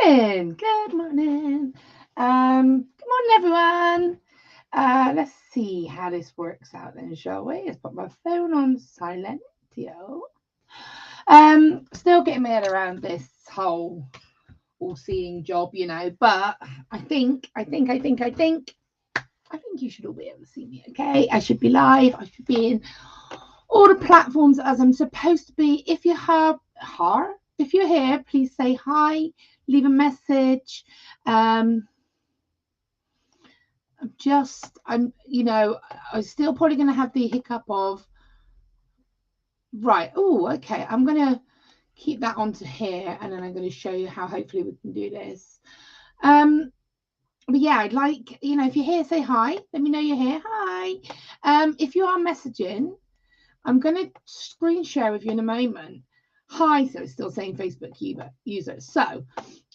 morning. Good morning. Good morning, everyone. Let's see how this works out then, shall we? Let's put my phone on silentio. Still getting my head around this whole all-seeing job, but I think you should all be able to see me, okay? I should be live. I should be in all the platforms as I'm supposed to be. If you're here, please say hi, leave a message. I'm still probably going to have the hiccup of, right, oh, okay, I'm going to keep that onto here, and then I'm going to show you how hopefully we can do this. But yeah, I'd like, if you're here, say hi. Let me know you're here. Hi. If you are messaging, I'm going to screen share with you in a moment. Hi, so it's still saying Facebook user. So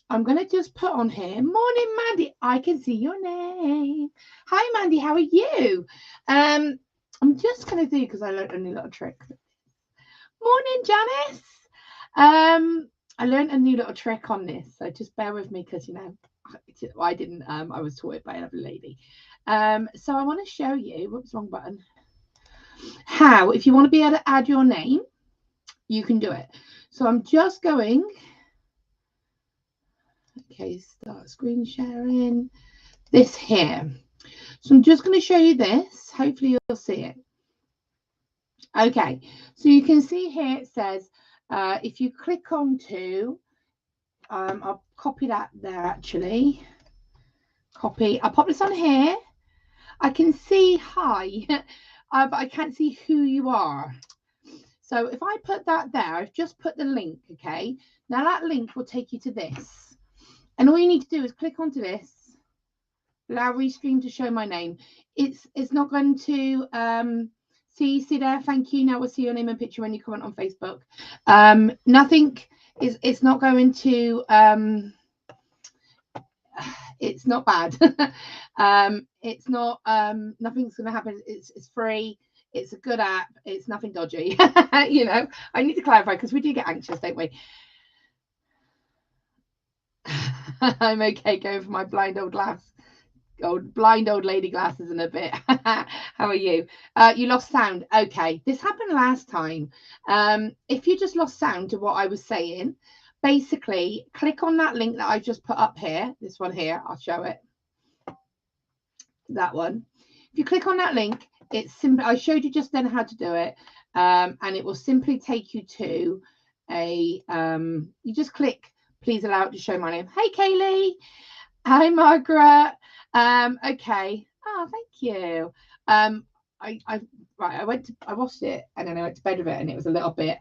I'm going to just put on here, morning, Mandy. I can see your name. Hi, Mandy. How are you? I'm just going to do, because I learned a new little trick. Morning, Janice. I learned a new little trick on this, so just bear with me, because I didn't. I was taught it by another lady. So I want to show you. Whoops, wrong button. How, if you want to be able to add your name, you can do it. So I'm just going. Okay, start screen sharing. This here. So I'm just going to show you this. Hopefully you'll see it. Okay, so you can see here it says, if you click onto, I'll copy that there actually. Copy. I'll pop this on here. I can see hi, but I can't see who you are. So if I put that there, I've just put the link, okay? Now that link will take you to this. And all you need to do is click onto this. Allow restream to show my name. It's not going to see there. Thank you. Now we'll see your name and picture when you comment on Facebook. Nothing is. It's not going to. It's not bad. It's not. Nothing's going to happen. It's free. It's a good app. It's nothing dodgy. I need to clarify, because we do get anxious, don't we? I'm okay going for my blind old lady glasses in a bit. How are you? You lost sound. Okay, this happened last time. If you just lost sound to what I was saying, basically click on that link that I just put up here. This one here, I'll show it. That one. If you click on that link, it's simple. I showed you just then how to do it, and it will simply take you to a. You just click. Please allow it to show my name. Hey, Kaylee. Hi, Margaret. Okay. Oh, thank you. I washed it, and then I went to bed with it, and it was a little bit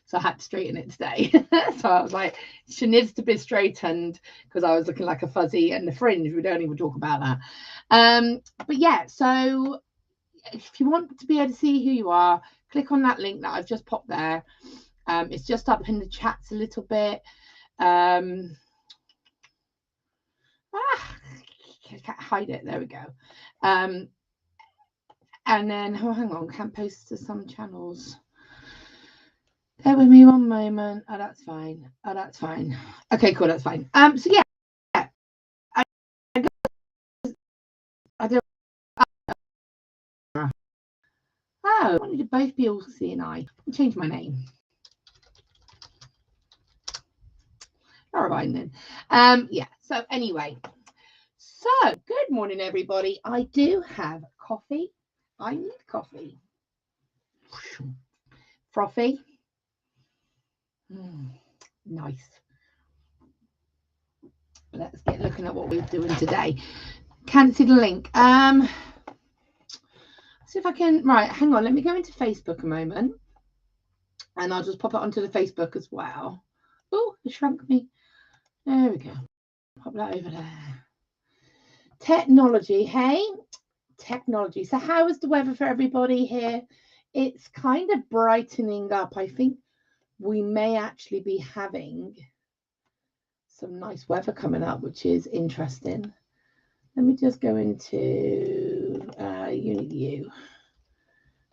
so I had to straighten it today. So I was like, she needs to be straightened, because I was looking like a fuzzy, and the fringe, we don't even talk about that. But yeah, so if you want to be able to see who you are, click on that link that I've just popped there. It's just up in the chats a little bit. I can't hide it. There we go. And then, hang on, can't post to some channels. Bear with me one moment. Oh, that's fine. Oh, that's fine. Okay, cool. That's fine. So yeah, I don't. Oh, I wanted to both be all C and I. I'll change my name. All right then. Yeah. So anyway. So good morning, everybody. I do have coffee. I need coffee. Frothy. Nice. Let's get looking at what we're doing today. Can't see the link. See if I can. Right, hang on. Let me go into Facebook a moment, and I'll just pop it onto the Facebook as well. Oh, it shrunk me. There we go. Pop that over there. Technology, hey? Technology. So how is the weather for everybody here? It's kind of brightening up. I think we may actually be having some nice weather coming up, which is interesting. Let me just go into Unit U.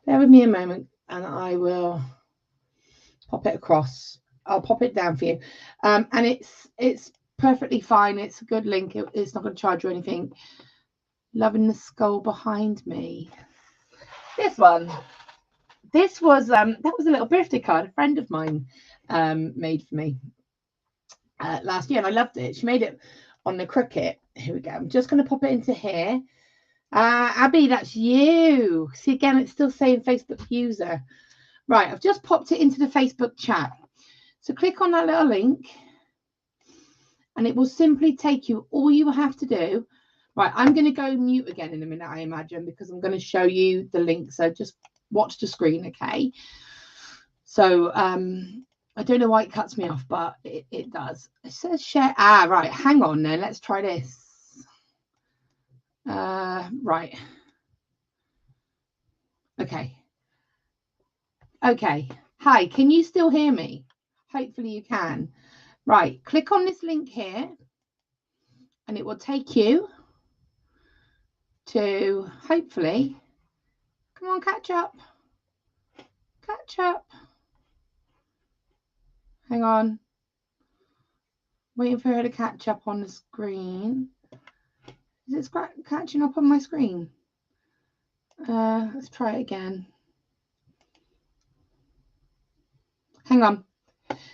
Bear with me a moment, and I will pop it across. I'll pop it down for you. And it's perfectly fine. It's a good link. It's not going to charge you anything. Loving the skull behind me. This one. This was that was a little birthday card a friend of mine made for me last year, and I loved it. She made it on the Cricut. Here we go. I'm just going to pop it into here. Abby, that's you. See, again, it's still saying Facebook user. Right, I've just popped it into the Facebook chat. So click on that little link, and it will simply take you. All you have to do. Right, I'm going to go mute again in a minute, I imagine, because I'm going to show you the link. So just watch the screen, okay? So I don't know why it cuts me off, but it does. It says share. Right, hang on then. Let's try this. Right. Okay. Hi, can you still hear me? Hopefully you can. Right, click on this link here, and it will take you to, hopefully, come on, catch up. Hang on. Waiting for her to catch up on the screen. Is it catching up on my screen? Let's try it again. Hang on.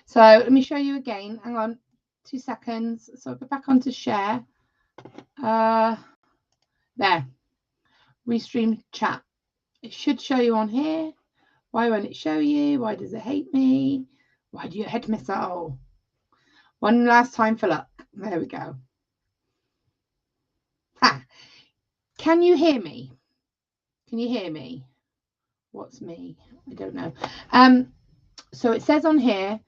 So let me show you again. Hang on 2 seconds. So I'll go back onto share. There. Restream chat. It should show you on here. Why won't it show you? Why does it hate me? Why do you hate me so? One last time for luck. There we go. Can you hear me? Can you hear me? What's me? I don't know. So it says on here,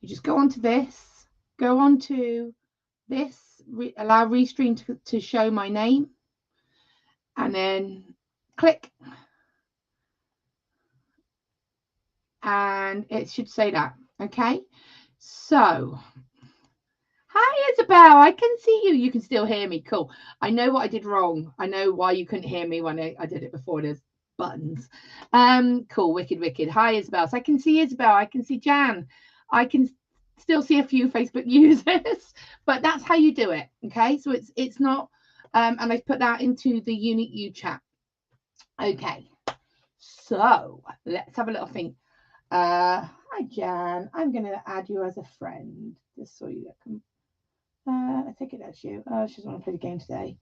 you just go onto this, go onto this, allow Restream to show my name, and then click. And it should say that. Okay. So, hi, Isabel. I can see you. You can still hear me. Cool. I know what I did wrong. I know why you couldn't hear me when I did it before. There's buttons. Cool. Wicked. Hi, Isabel. So I can see Isabel. I can see Jan. I can still see a few Facebook users, but that's how you do it. Okay. So it's not, and I've put that into the Unique You chat. Okay. So let's have a little think. Hi, Jan. I'm going to add you as a friend just so you can. I think that's you. Oh, she doesn't want to play the game today.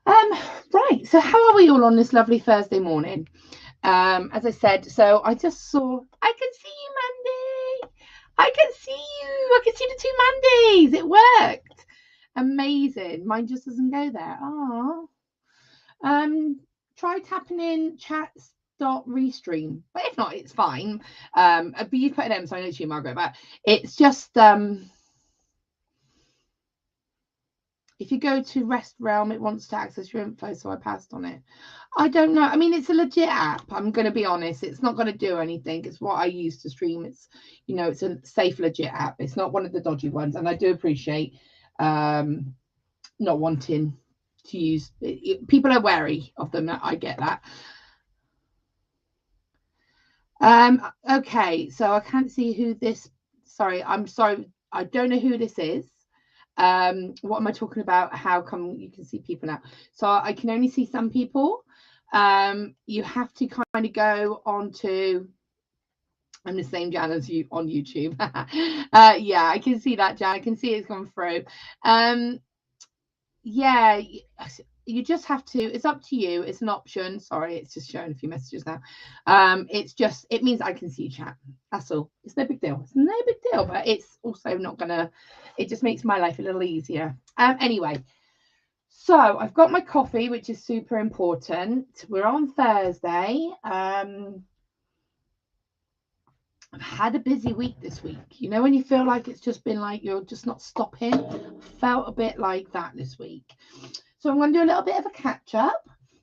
Right. So how are we all on this lovely Thursday morning? As I said, so I just saw. I can see you, Mandy. I can see you. I can see the 2 Mandys. It worked. Amazing. Mine just doesn't go there. Oh. Try tapping in chats.restream, but if not, it's fine. But you put an M, so I know it's you, Margaret. But it's just if you go to Rest Realm, it wants to access your info, so I passed on it. I don't know. I mean, it's a legit app. I'm going to be honest. It's not going to do anything. It's what I use to stream. It's, you know, it's a safe, legit app. It's not one of the dodgy ones, and I do appreciate not wanting to use people are wary of them. I get that. Okay, so I can't see who this. I'm sorry, I don't know who this is. What am I talking about? How come you can see people now? So I can only see some people. You have to kind of go on to. I'm the same Jan as you on YouTube. Yeah, I can see that, Jan. I can see it's gone through. Yeah, you just have to. It's up to you. It's an option. Sorry, it's just showing a few messages now. It means I can see chat. That's all. It's no big deal. It's no big deal, but it's also not gonna. It just makes my life a little easier. Anyway, so I've got my coffee, which is super important. We're on Thursday. I've had a busy week this week. You know, when you feel like it's just been like you're just not stopping. Felt a bit like that this week. So I'm going to do a little bit of a catch up,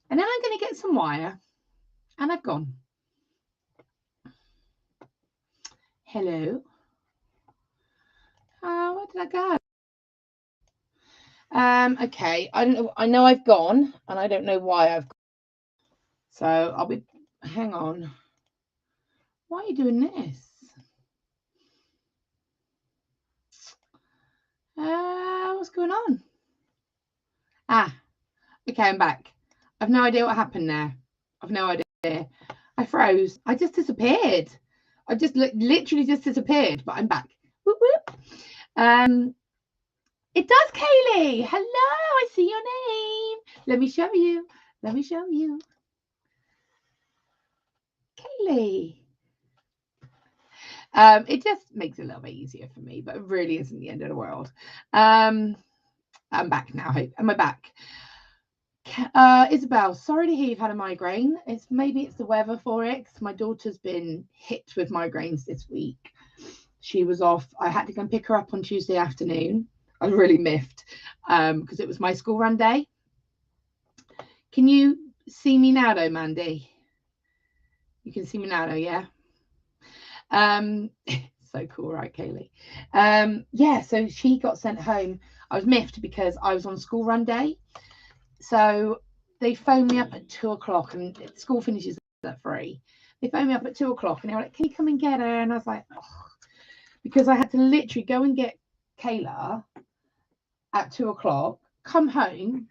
and then I'm going to get some wire, and I've gone. Hello. Where did I go? Okay. I know I've gone, and I don't know why I've gone. So I'll be. Hang on. Why are you doing this? gone? Ah, okay, I'm back. I've no idea what happened there. I've no idea. I froze. I just disappeared. I just literally just disappeared, but I'm back. Whoop, whoop. It does, Kaylee. Hello, I see your name. Let me show you. Let me show you. Kaylee. It just makes it a little bit easier for me, but it really isn't the end of the world. I'm back now. Am I back? Isabel, sorry to hear you've had a migraine. Maybe it's the weather for it, because my daughter's been hit with migraines this week. She was off. I had to go and pick her up on Tuesday afternoon. I was really miffed because it was my school run day. Can you see me now though, Mandy? You can see me now though, yeah? So cool, right, Kaylee? Yeah, so she got sent home. I was miffed because I was on school run day. So they phoned me up at 2 o'clock, and school finishes at 3. They phoned me up at 2 o'clock, and they were like, can you come and get her? And I was like, oh, because I had to literally go and get Kayla at 2 o'clock, come home,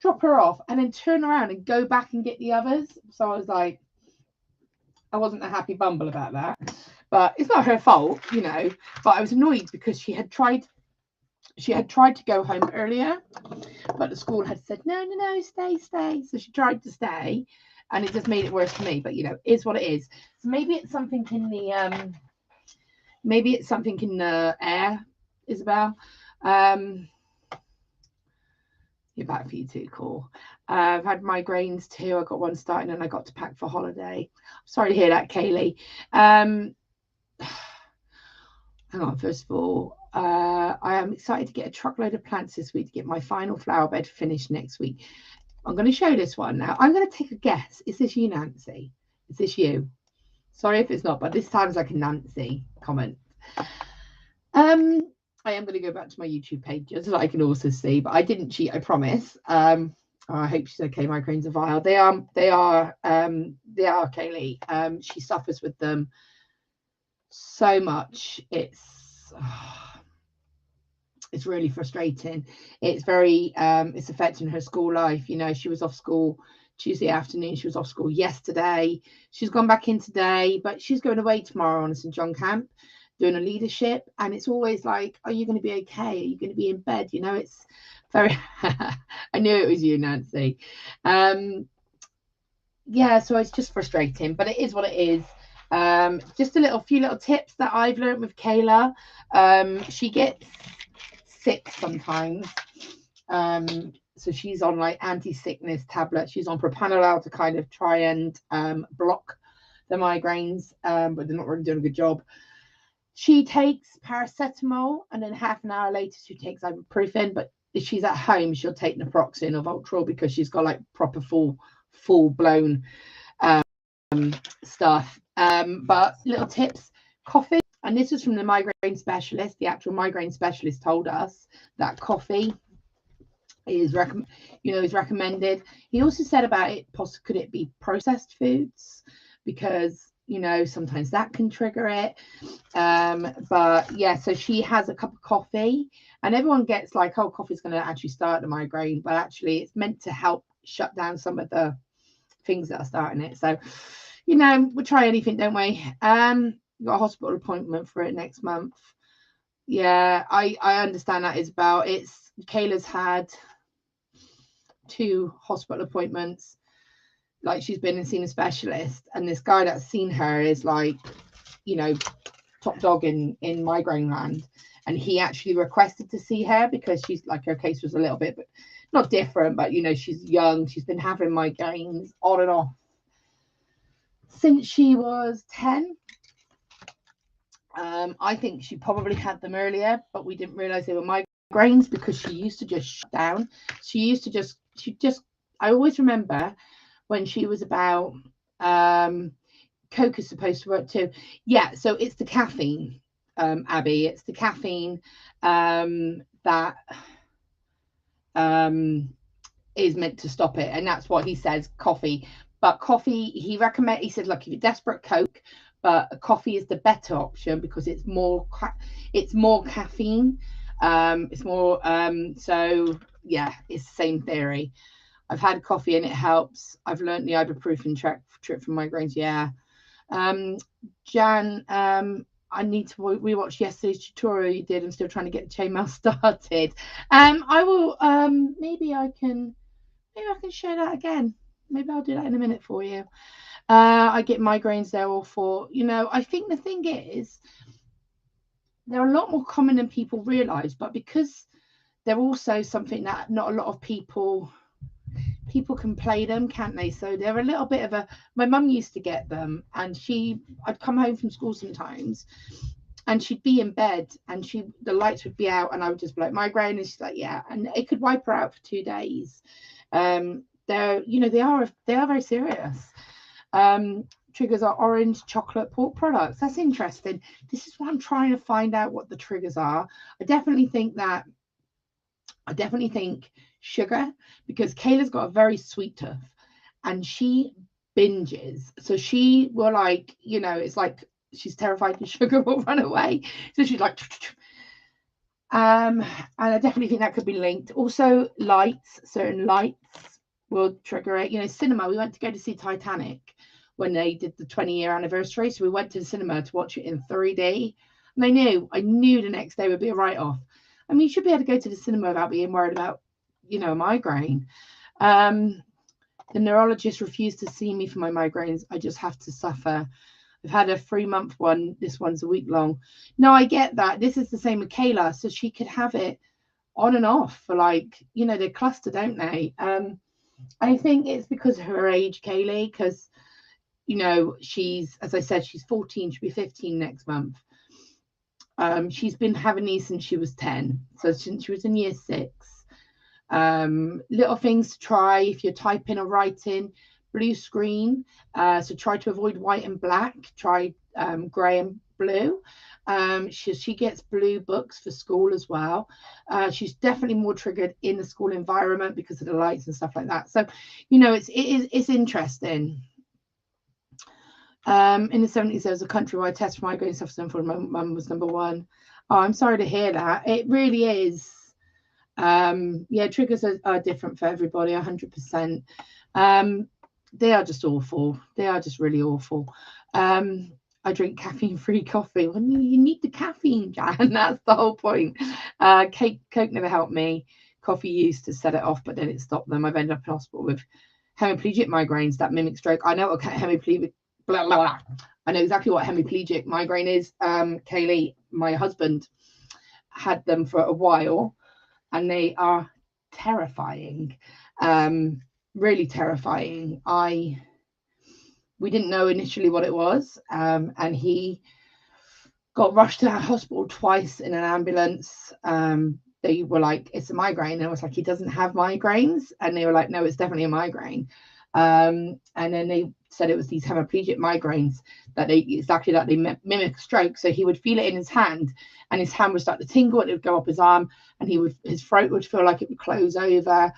drop her off, and then turn around and go back and get the others. So I was like, I wasn't a happy bumble about that. But it's not her fault, you know. But I was annoyed because she had tried to go home earlier, but the school had said, no, stay. So she tried to stay, and it just made it worse for me. But, you know, it's what it is. So maybe it's something in the air, Isabel. You're back for you too, cool. I've had migraines too. I got one starting and I got to pack for holiday. Sorry to hear that, Kaylee. Hang on, first of all, I am excited to get a truckload of plants this week to get my final flower bed finished next week. I'm going to show this one now. I'm going to take a guess. Is this you, Nancy? Is this you? Sorry if it's not, but this sounds like a Nancy comment. I am going to go back to my YouTube page just so I can also see, but I didn't cheat, I promise. I hope she's okay. Migraines are vile. They are, Kaylee. She suffers with them so much. It's really frustrating. It's very it's affecting her school life. You know, she was off school Tuesday afternoon. She was off school yesterday. She's gone back in today, but she's going away tomorrow on a St. John camp doing a leadership, and it's always like, are you going to be okay? Are you going to be in bed? You know, it's very I knew it was you, Nancy. Yeah, so it's just frustrating, but it is what it is. Just a few little tips that I've learned with Kayla. She gets sick sometimes, so she's on like anti-sickness tablets. She's on propranolol to kind of try and block the migraines, but they're not really doing a good job. She takes paracetamol, and then half an hour later she takes ibuprofen. But if she's at home, she'll take naproxen or Voltarol because she's got like proper full blown stuff. But little tips: coffee, and this was from the migraine specialist. The actual migraine specialist told us that coffee is recommended. He also said about it, could it be processed foods, because you know sometimes that can trigger it. But yeah, so she has a cup of coffee, and everyone gets like, oh, coffee's going to actually start the migraine, but actually it's meant to help shut down some of the things that are starting it. So, you know, we'll try anything, don't we? Got a hospital appointment for it next month. Yeah, I understand that, Isabel. Kayla's had 2 hospital appointments. Like, she's been and seen a specialist, and this guy that's seen her is like, you know, top dog in migraine land, and he actually requested to see her because she's like, her case was a little bit, but not different, but you know, she's young, she's been having migraines on and off since she was 10. I think she probably had them earlier, but we didn't realize they were migraines because she used to just shut down. I always remember when she was about, Coke is supposed to work too. Yeah, so it's the caffeine, Abby. It's the caffeine that is meant to stop it, and that's what he says. Coffee, but coffee, he said, look, if you're desperate, Coke, but coffee is the better option because it's more caffeine. It's more so yeah, it's the same theory. I've had coffee and it helps. I've learned the ibuprofen trip from migraines. Yeah. Jan, I need to rewatch yesterday's tutorial you did. I'm still trying to get the chainmail started. I will maybe I can share that again. Maybe I'll do that in a minute for you. I get migraines, they're awful. You know, I think the thing is they're a lot more common than people realize, but because they're also something that not a lot of people can play them, can't they? So they're a little bit of a, my mum used to get them, and I'd come home from school sometimes and she'd be in bed and the lights would be out and I would just be like, migraine, and she's like, yeah, and it could wipe her out for 2 days. They're, you know, they are very serious. Triggers are orange, chocolate, pork products. That's interesting. This is what I'm trying to find out, what the triggers are. I definitely think sugar, because Kayla's got a very sweet tooth and she binges. So she will, like, you know, it's like she's terrified the sugar will run away. So she's like, and I definitely think that could be linked. Also, certain lights will trigger it. You know, cinema, we went to go to see Titanic when they did the 20-year anniversary. So we went to the cinema to watch it in 3D. And I knew the next day would be a write-off. I mean, you should be able to go to the cinema without being worried about, you know, a migraine. The neurologist refused to see me for my migraines. I just have to suffer. I've had a 3-month one. This one's a week long. No, I get that. This is the same with Kayla. So she could have it on and off for, like, you know, they cluster, don't they? I think it's because of her age, Kaylee, because, you know, she's, as I said, she's 14. She'll be 15 next month. She's been having these since she was 10. So since she was in year 6. Little things to try if you're typing or writing. Blue screen, so try to avoid white and black. Try grey and blue. She gets blue books for school as well. She's definitely more triggered in the school environment because of the lights and stuff like that. So, you know, it's interesting. In the 70s, there was a countrywide test for migraine sufferers, and my mum was number 1. Oh, I'm sorry to hear that. It really is. Yeah, triggers are different for everybody, 100%. They are just awful. They are just really awful. I drink caffeine-free coffee. Well, you need the caffeine, Jan. That's the whole point. Coke never helped me. Coffee used to set it off, but then it stopped them. I've ended up in hospital with hemiplegic migraines that mimic stroke. I know what hemiplegic, blah, blah, blah. I know exactly what hemiplegic migraine is. Kaylee, my husband, had them for a while, and they are terrifying. Really terrifying. We didn't know initially what it was, and he got rushed to the hospital twice in an ambulance. They were like, it's a migraine, and I was like, he doesn't have migraines, and they were like, no, it's definitely a migraine. And then they said it was these hemiplegic migraines that they mimic stroke. So he would feel it in his hand, and his hand would start to tingle, and it would go up his arm, and his throat would feel like it would close over.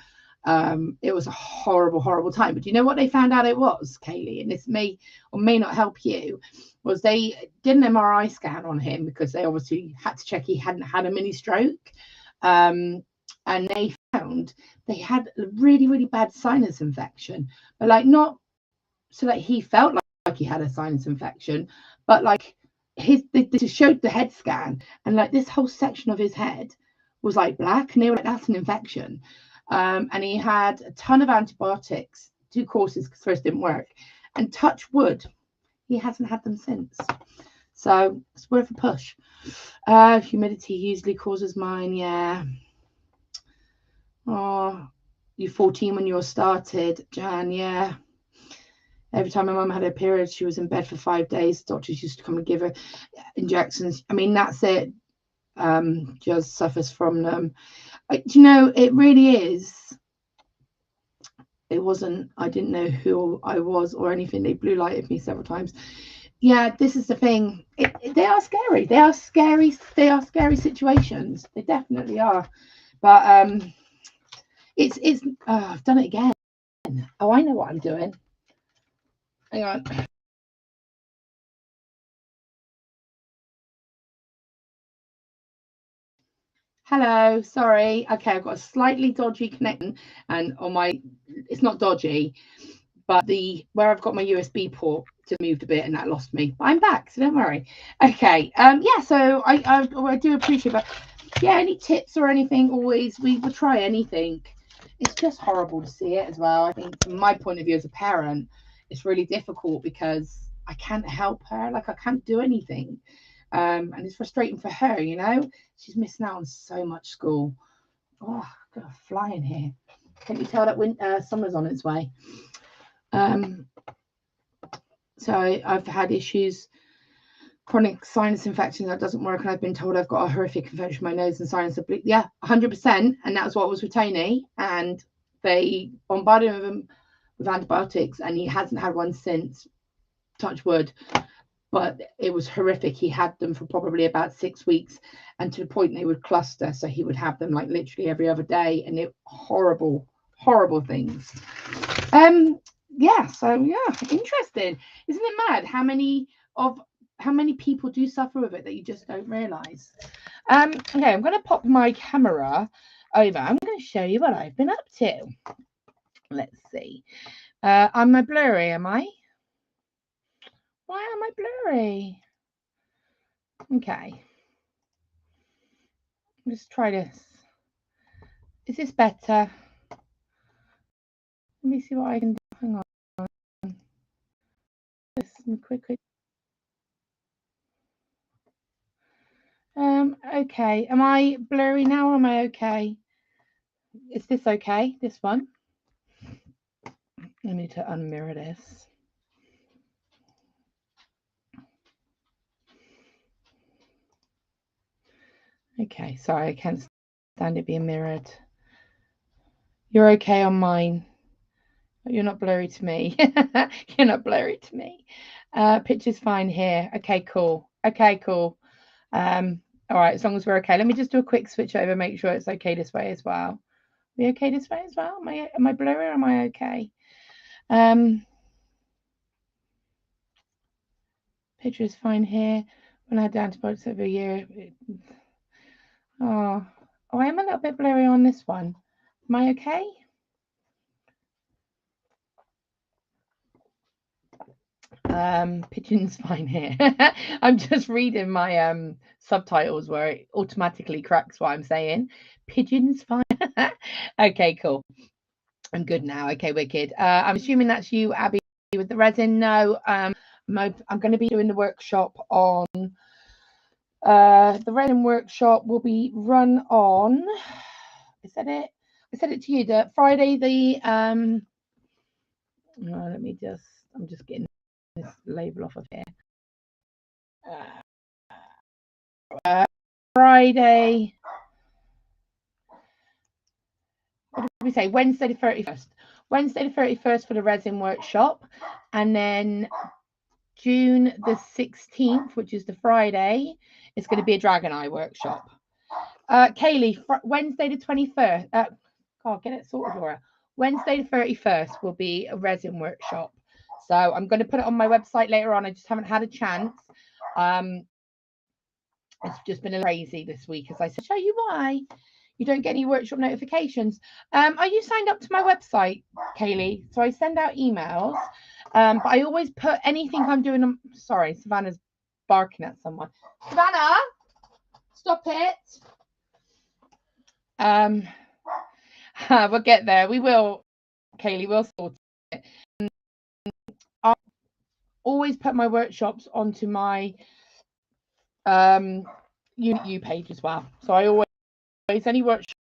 It was a horrible time. But do you know what they found out it was, Kaylee? And this may or may not help you. Was they did an MRI scan on him because they obviously had to check he hadn't had a mini stroke. And they found they had a really bad sinus infection, but like not so that he felt like he had a sinus infection, but like they just showed the head scan, and like this whole section of his head was like black, and they were like, that's an infection. And he had a ton of antibiotics, 2 courses because first didn't work, and touch wood, he hasn't had them since. So it's worth a push. Humidity usually causes mine. Yeah. Oh, you're 14 when yours started, Jan. Yeah. Every time my mum had her period, she was in bed for 5 days. Doctors used to come and give her injections. I mean, that's it. Just suffers from them. You know, it really is. It wasn't, I didn't know who I was or anything. They blue lighted me several times. Yeah, this is the thing. They are scary. They are scary. They are scary situations. They definitely are. But it's. I've done it again. Oh, I know what I'm doing. Hang on. Hello, sorry. Okay, I've got a slightly dodgy connection, and on my, it's not dodgy, but where I've got my USB port just moved a bit, and that lost me. But I'm back, so don't worry. Okay, yeah. So I do appreciate that. Yeah, any tips or anything? Always, we will try anything. It's just horrible to see it as well. I think from my point of view as a parent, it's really difficult because I can't help her. Like I can't do anything. And it's frustrating for her, you know. She's missing out on so much school. Oh, I've got a fly in here. Can you tell that summer's on its way? So I've had issues, chronic sinus infection that doesn't work, and I've been told I've got a horrific infection in my nose and sinus. Yeah, 100%, and that was what was with Tony, and they bombarded him with antibiotics, and he hasn't had one since. Touch wood. But it was horrific. He had them for probably about 6 weeks, and to the point they would cluster, so he would have them like literally every other day, and it horrible things. Yeah, so yeah, interesting. Isn't it mad how many people do suffer with it that you just don't realize? Okay, I'm going to pop my camera over. I'm going to show you what I've been up to. Let's see. Am I blurry? Am I? Why am I blurry? Okay. Let's try this. Is this better? Let me see what I can do. Hang on. Just quickly. Okay. Am I blurry now or am I okay? Is this okay? This one? I need to unmirror this. Okay, sorry, I can't stand it being mirrored. You're okay on mine. You're not blurry to me. You're not blurry to me. Picture's fine here. Okay, cool. Okay, cool. All right, as long as we're okay. Let me just do a quick switch over, make sure it's okay this way as well. Are we okay this way as well? Am I blurry or am I okay? Picture is fine here. When I had antibiotics over a year. Oh, I am a little bit blurry on this one. Am I okay? Pigeon's fine here. I'm just reading my subtitles where it automatically corrects what I'm saying. Pigeon's fine. Okay, cool. I'm good now. Okay, wicked. I'm assuming that's you, Abby, with the resin. No, I'm going to be doing the workshop on. The resin workshop will be run on. Is that it? I said it to you. The Friday. Let me just. I'm just getting this label off of here. Friday. What did we say? Wednesday the 31st. Wednesday the 31st for the resin workshop, and then June the 16th, which is the Friday, is going to be a Dragon Eye workshop. Kaylee, Wednesday the 21st. God, get it sorted, Laura. Wednesday the 31st will be a resin workshop. So I'm going to put it on my website later on. I just haven't had a chance. It's just been crazy this week, as I said. Show you why you don't get any workshop notifications. Are you signed up to my website, Kaylee? So I send out emails, but I always put anything I'm doing. Sorry, Savannah's barking at someone. Savannah, stop it. We'll get there. We will, Kaylee. We'll sort it. I'll always put my workshops onto my you page as well. So I always any workshop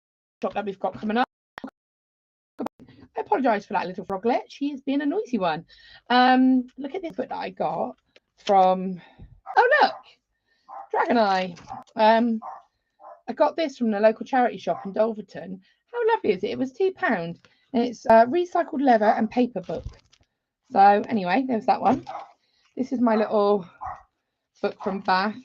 that we've got coming up. I apologise for that little froglet. She is being a noisy one. Look at this book that I got from. Oh look, Dragon Eye. I got this from the local charity shop in Dulverton. How lovely is it? It was £2, and it's recycled leather and paper book. So anyway, there's that one. This is my little book from Bath.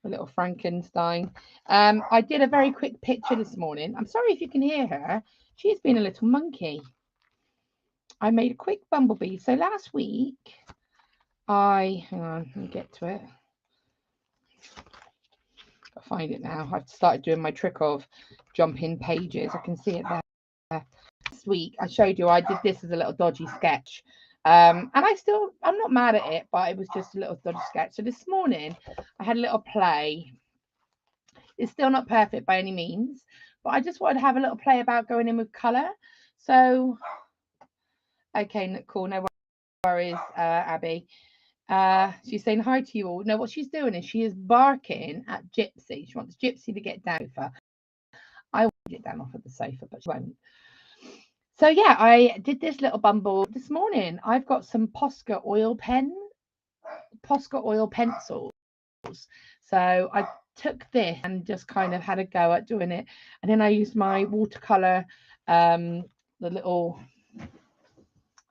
A little Frankenstein. I did a very quick picture this morning. I'm sorry if you can hear her. She's been a little monkey. I made a quick bumblebee. So last week, hang on, let me get to it. I'll find it now. I've started doing my trick of jumping pages. I can see it there. This week I showed you I did this as a little dodgy sketch. And I'm not mad at it, but it was just a little dodgy sketch. So this morning I had a little play. It's still not perfect by any means, but I just wanted to have a little play about going in with colour. So, okay, cool, no worries, Abby. She's saying hi to you all. No, what she's doing is she is barking at Gypsy. She wants Gypsy to get down off her. I want to get down off of the sofa, but she won't. So yeah, I did this little bumble this morning. I've got some Posca oil pencils. So I took this and just kind of had a go at doing it, and then I used my watercolor, the little.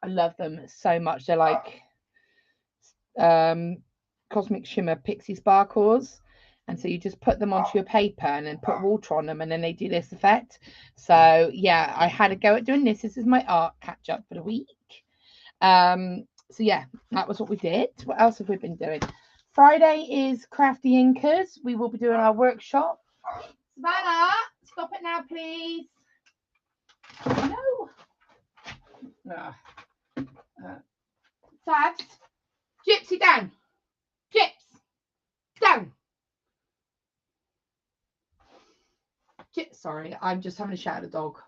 I love them so much. They're like Cosmic Shimmer Pixie Sparkles. And so you just put them onto your paper and then put water on them, and then they do this effect. So yeah, I had a go at doing this. This is my art catch up for the week. So yeah, that was what we did. What else have we been doing? Friday is Crafty Inkers. We will be doing our workshop. Savannah, stop it now, please. No. Sabs, Gypsy down. Gyps, down. Sorry, I'm just having a shout at the dog.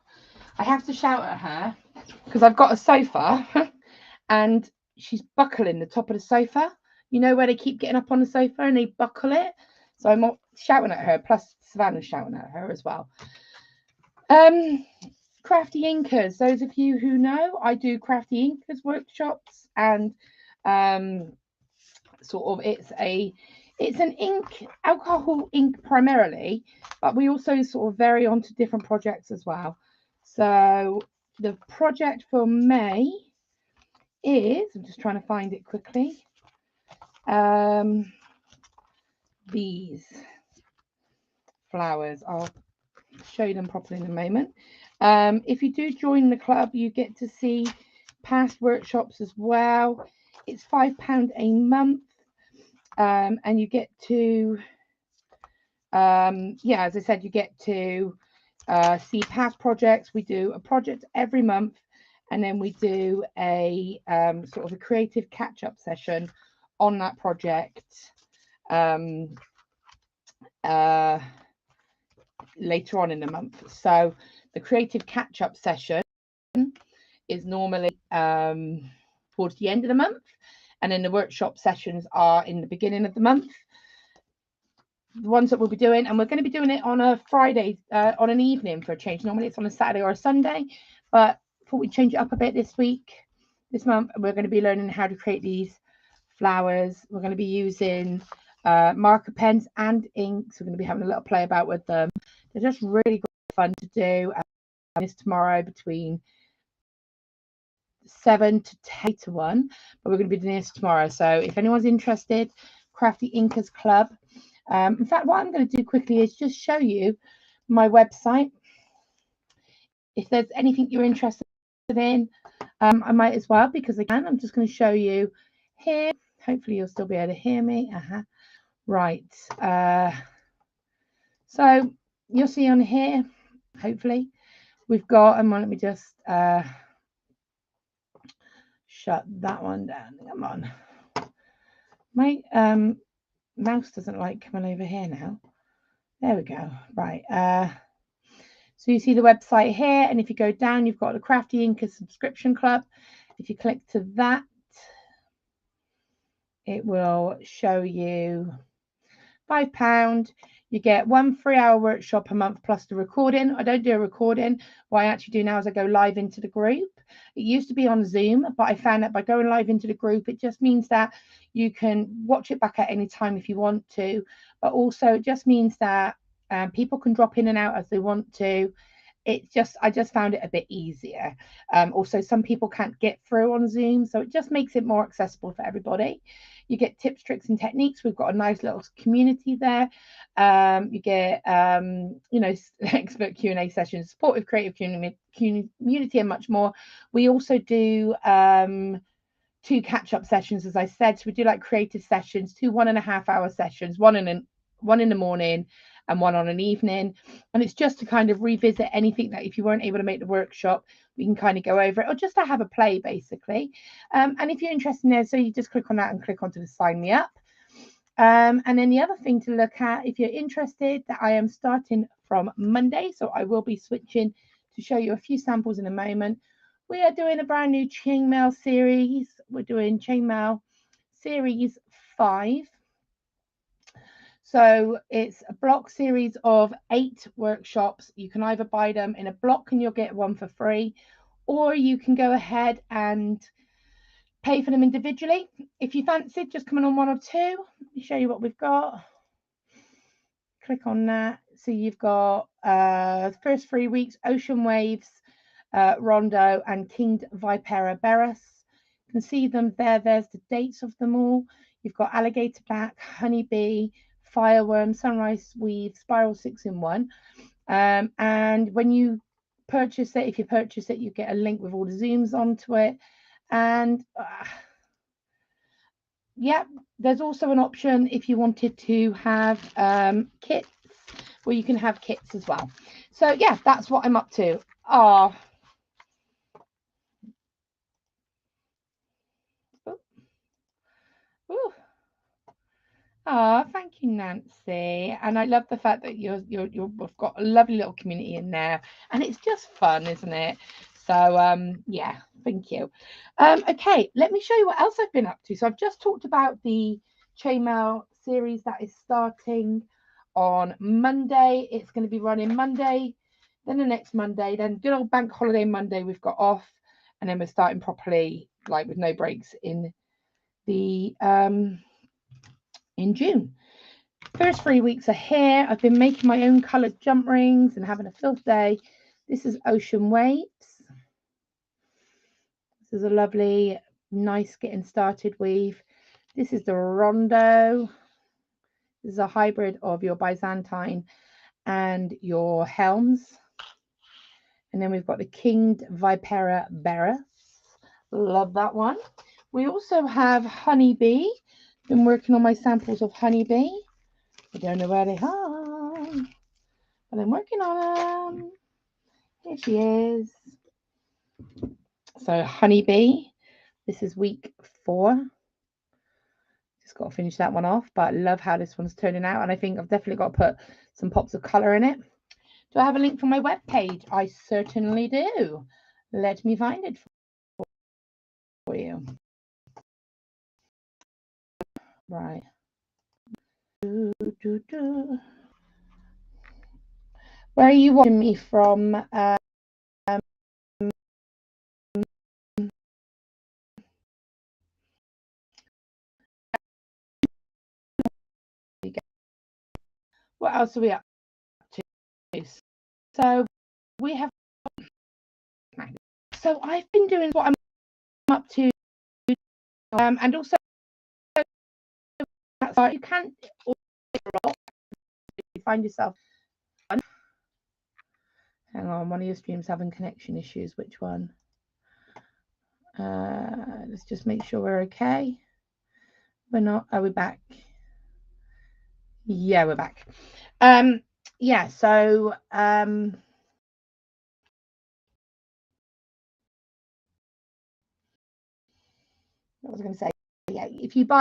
I have to shout at her because I've got a sofa and she's buckling the top of the sofa. You know where they keep getting up on the sofa and they buckle it? So I'm not shouting at her, plus Savannah's shouting at her as well. Crafty Inkers. Those of you who know, I do Crafty Inkers workshops, and sort of it's an ink, alcohol ink primarily, but we also sort of vary onto different projects as well. So the project for May is, I'm just trying to find it quickly, these flowers. I'll show you them properly in a moment. If you do join the club, you get to see past workshops as well. It's £5 a month. And you get to, yeah, as I said, you get to see past projects. We do a project every month, and then we do a sort of a creative catch-up session on that project later on in the month. So the creative catch-up session is normally towards the end of the month, and then the workshop sessions are in the beginning of the month. The ones that we'll be doing, and we're going to be doing it on a Friday, on an evening for a change. Normally it's on a Saturday or a Sunday, but thought we'd change it up a bit this month. We're going to be learning how to create these flowers. We're going to be using marker pens and inks. We're going to be having a little play about with them. They're just really great fun to do. This tomorrow between 7 to 10 to 1, but we're going to be doing this tomorrow. So if anyone's interested, Crafty Inkers Club. In fact, what I'm going to do quickly is just show you my website. If there's anything you're interested in, I might as well, because again, I'm just going to show you here. Hopefully you'll still be able to hear me. Right. So you'll see on here, hopefully, we've got, and let me just shut that one down. Come on. My mouse doesn't like coming over here now. There we go. Right. So you see the website here, and if you go down, you've got the Crafty Inkers subscription club. If you click to that, it will show you £5. You get 1 3-hour workshop a month plus the recording. I don't do a recording. What I actually do now is I go live into the group. It used to be on Zoom, but I found that by going live into the group, it just means that you can watch it back at any time if you want to, but also it just means that people can drop in and out as they want to. I just found it a bit easier. Also, some people can't get through on Zoom, so it just makes it more accessible for everybody. You get tips, tricks, and techniques. We've got a nice little community there. You get, expert Q&A sessions, supportive creative community, and much more. We also do 2 catch-up sessions, as I said. So we do like creative sessions, 2 1.5-hour sessions, one one in the morning and one on an evening. And it's just to kind of revisit anything that if you weren't able to make the workshop, we can kind of go over it, or just to have a play basically. And if you're interested in there, so you just click on that and click onto the sign me up. And then the other thing to look at, if you're interested, that I am starting from Monday, so I will be switching to show you a few samples in a moment. We are doing a brand new chainmail series. We're doing chainmail series 5. So it's a block series of 8 workshops. You can either buy them in a block and you'll get one for free, or you can go ahead and pay for them individually. If you fancy just coming on 1 or 2, let me show you what we've got. Click on that. So you've got first 3 weeks, Ocean Waves, Rondo, and Kinged Vipera Berus. You can see them there. There's the dates of them all. You've got Alligator Back, Honeybee, Fireworm, Sunrise Weave, Spiral 6-in-1. And when you purchase it, if you purchase it, you get a link with all the zooms onto it. And yeah, there's also an option if you wanted to have kits, where you can have kits as well. So yeah, that's what I'm up to. Oh, oh, thank you, Nancy. And I love the fact that you've got a lovely little community in there, and it's just fun, isn't it? So yeah, thank you. Okay, let me show you what else I've been up to. So I've just talked about the chainmail series that is starting on Monday. It's going to be running Monday, then the next Monday, then good old bank holiday Monday we've got off, and then we're starting properly, like with no breaks, in the in June. First 3 weeks are here. I've been making my own coloured jump rings and having a field day. This is Ocean Waves. This is a lovely, nice getting started weave. This is the Rondo. This is a hybrid of your Byzantine and your Helms. And then we've got the Kinged Vipera Berus. Love that one. We also have Honeybee. Been working on my samples of Honeybee. I don't know where they are, but I'm working on them. Here she is. So Honeybee. This is week 4. Just got to finish that one off, but I love how this one's turning out, and I think I've definitely got to put some pops of colour in it. Do I have a link for my webpage? I certainly do. Let me find it for you. Right. Where are you watching me from? What else are we up to? So we have. So I've been doing what I'm up to, and also you can't find yourself. Hang on, one of your streams having connection issues. Which one? Let's just make sure we're okay. We're not. Are we back? Yeah, we're back. Yeah, so what was I going to say? Yeah, if you buy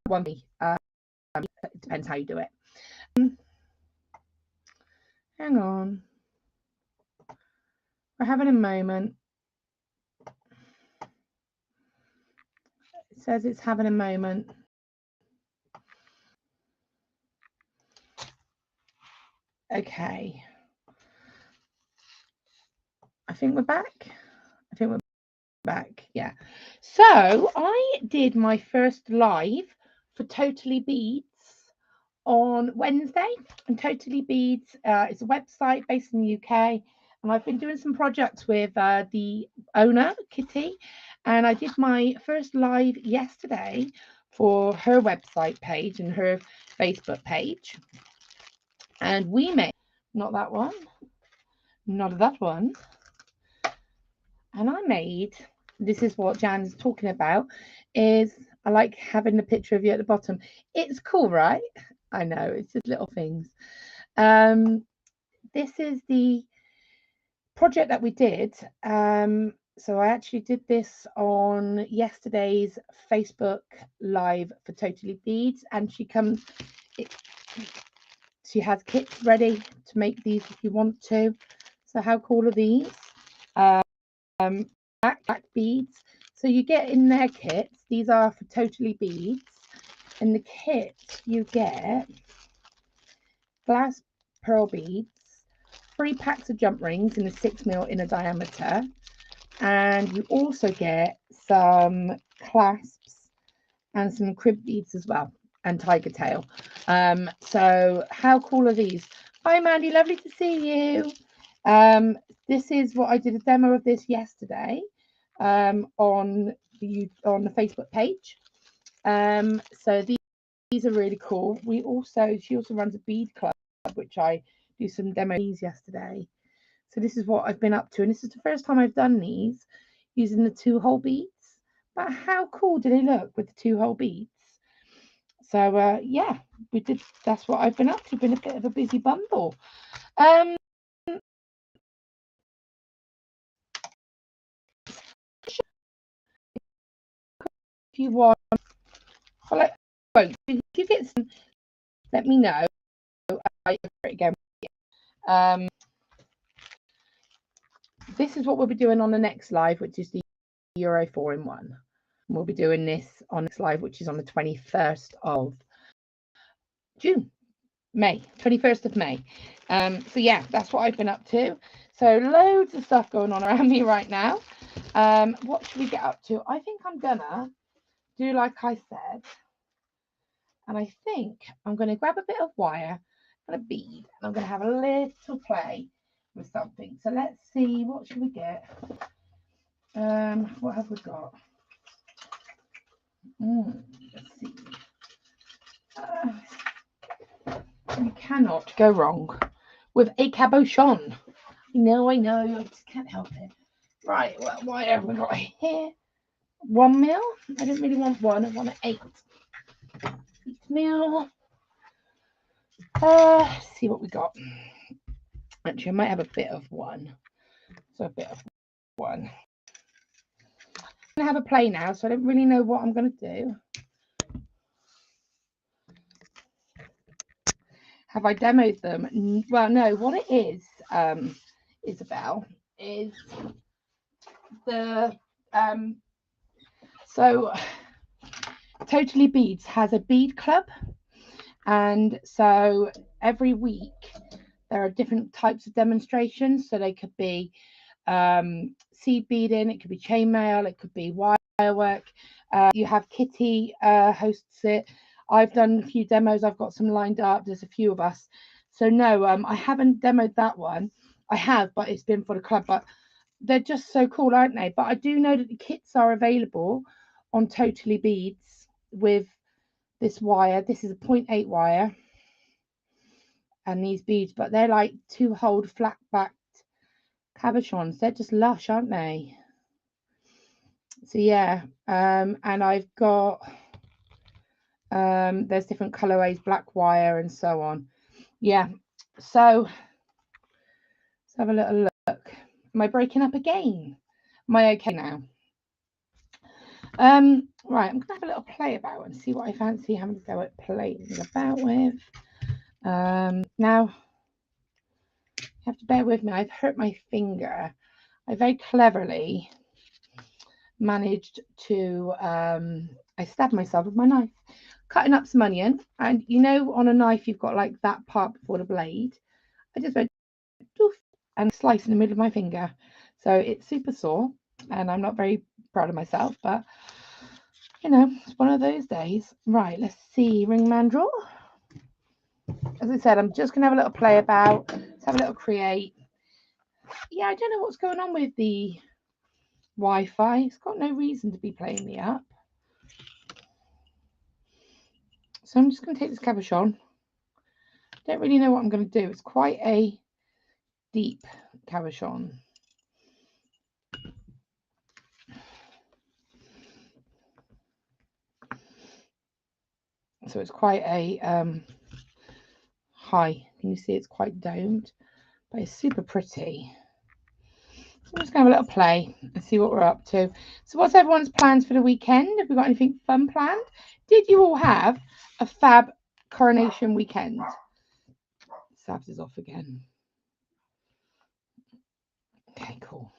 one, it depends how you do it. Hang on, we're having a moment. It says it's having a moment. Okay, I think we're back. Yeah. So I did my first live for Totally Beads on Wednesday, and Totally Beads is a website based in the UK, and I've been doing some projects with the owner, Kitty, and I did my first live yesterday for her website page and her Facebook page, and we made not that one, and I made, this is what Jan's talking about, is I like having the picture of you at the bottom. It's cool, right? I know, it's just little things. This is the project that we did. So I actually did this on yesterday's Facebook Live for Totally Beads, and she has kits ready to make these if you want to. So how cool are these? Black beads. So you get in their kits. These are for Totally Beads. In the kit, you get glass pearl beads, 3 packs of jump rings in a 6mm inner diameter, and you also get some clasps and some crib beads as well, and tiger tail. So how cool are these? Hi Mandy, lovely to see you. This is what I did a demo of this yesterday on the Facebook page. So these are really cool. She also runs a bead club, which I do some demos yesterday. So this is what I've been up to, and this is the first time I've done these using the 2-hole beads. But how cool do they look with the 2-hole beads? So yeah, that's what I've been up to. Been a bit of a busy bundle. If you want, well, if you get some, let me know. I again. This is what we'll be doing on the next live, which is the Euro 4-in-1. We'll be doing this on next live, which is on the 21st of May. So yeah, that's what I've been up to. So loads of stuff going on around me right now. What should we get up to? I think I'm gonna do like I said, and I think I'm gonna grab a bit of wire and a bead, and I'm gonna have a little play with something. So let's see, what should we get? What have we got? Let's see. You cannot go wrong with a cabochon. I know, I just can't help it. Right, what wire have we got here? 1mm. I don't really want 1, I want an 8 mil. Let's see what we got. Actually, I might have a bit of 1. So a bit of 1. I'm gonna have a play now, so I don't really know what I'm gonna do. Have I demoed them? Well, no. What it is, Isabel, is the so Totally Beads has a bead club, and so every week there are different types of demonstrations. So they could be seed beading, it could be chainmail, it could be wire work. You have Kitty hosts it. I've done a few demos. I've got some lined up. There's a few of us. So no, I haven't demoed that one. I have, but it's been for the club. But they're just so cool, aren't they? But I do know that the kits are available on Totally Beads with this wire. This is a 0.8 wire and these beads, but they're like 2-hole flat backed cabochons. They're just lush, aren't they? So yeah, and I've got there's different colorways, black wire and so on. Yeah, so let's have a little look. Am I breaking up again? Am I okay now? Right, I'm gonna have a little play about and see what I fancy having to go at playing about with. Now you have to bear with me. I've hurt my finger. I very cleverly managed to I stabbed myself with my knife, cutting up some onion, and you know on a knife you've got like that part before the blade. I just went doof and sliced in the middle of my finger, so it's super sore and I'm not very proud of myself, but you know, it's one of those days. Right, let's see, ring mandrel. As I said, I'm just gonna have a little play about, let's have a little create. Yeah, I don't know what's going on with the Wi-Fi. It's got no reason to be playing me up. So I'm just going to take this cabochon. Don't really know what I'm going to do. It's quite a deep cabochon. So it's quite a high. Can you see it's quite domed? But it's super pretty. So I'm just going to have a little play and see what we're up to. So what's everyone's plans for the weekend? Have we got anything fun planned? Did you all have a fab coronation weekend? Sabs is off again. Okay, cool.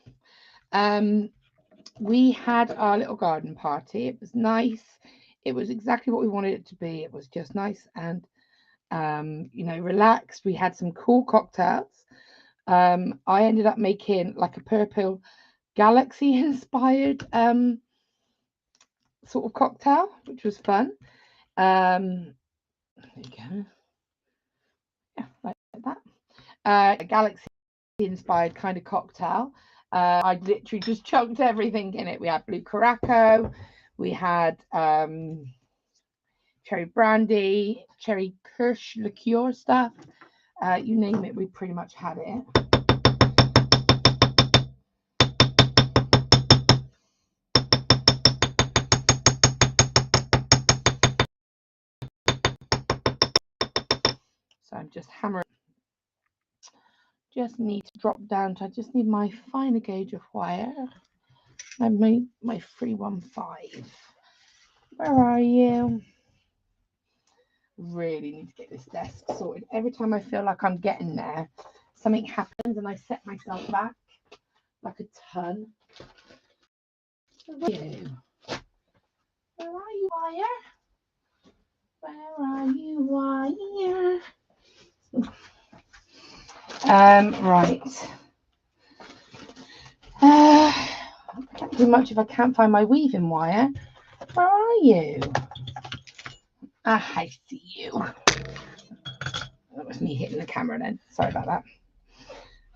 We had our little garden party. It was nice. It was exactly what we wanted it to be. It was just nice and relaxed. We had some cool cocktails. I ended up making like a purple galaxy inspired sort of cocktail, which was fun. There you go. Yeah, like that. A galaxy inspired kind of cocktail. I literally just chunked everything in it. We had blue Curaçao, we had cherry brandy, cherry kirsch liqueur stuff. You name it, we pretty much had it. So I'm just hammering. Just need to drop down to, I just need my finer gauge of wire. I made my 315. Where are you? Really need to get this desk sorted. Every time I feel like I'm getting there, something happens and I set myself back like a ton. Where are you? Where are you, wire? Where are you, wire? Right. Can't do much if I can't find my weaving wire. Where are you? I see you. That was me hitting the camera then. Sorry about that.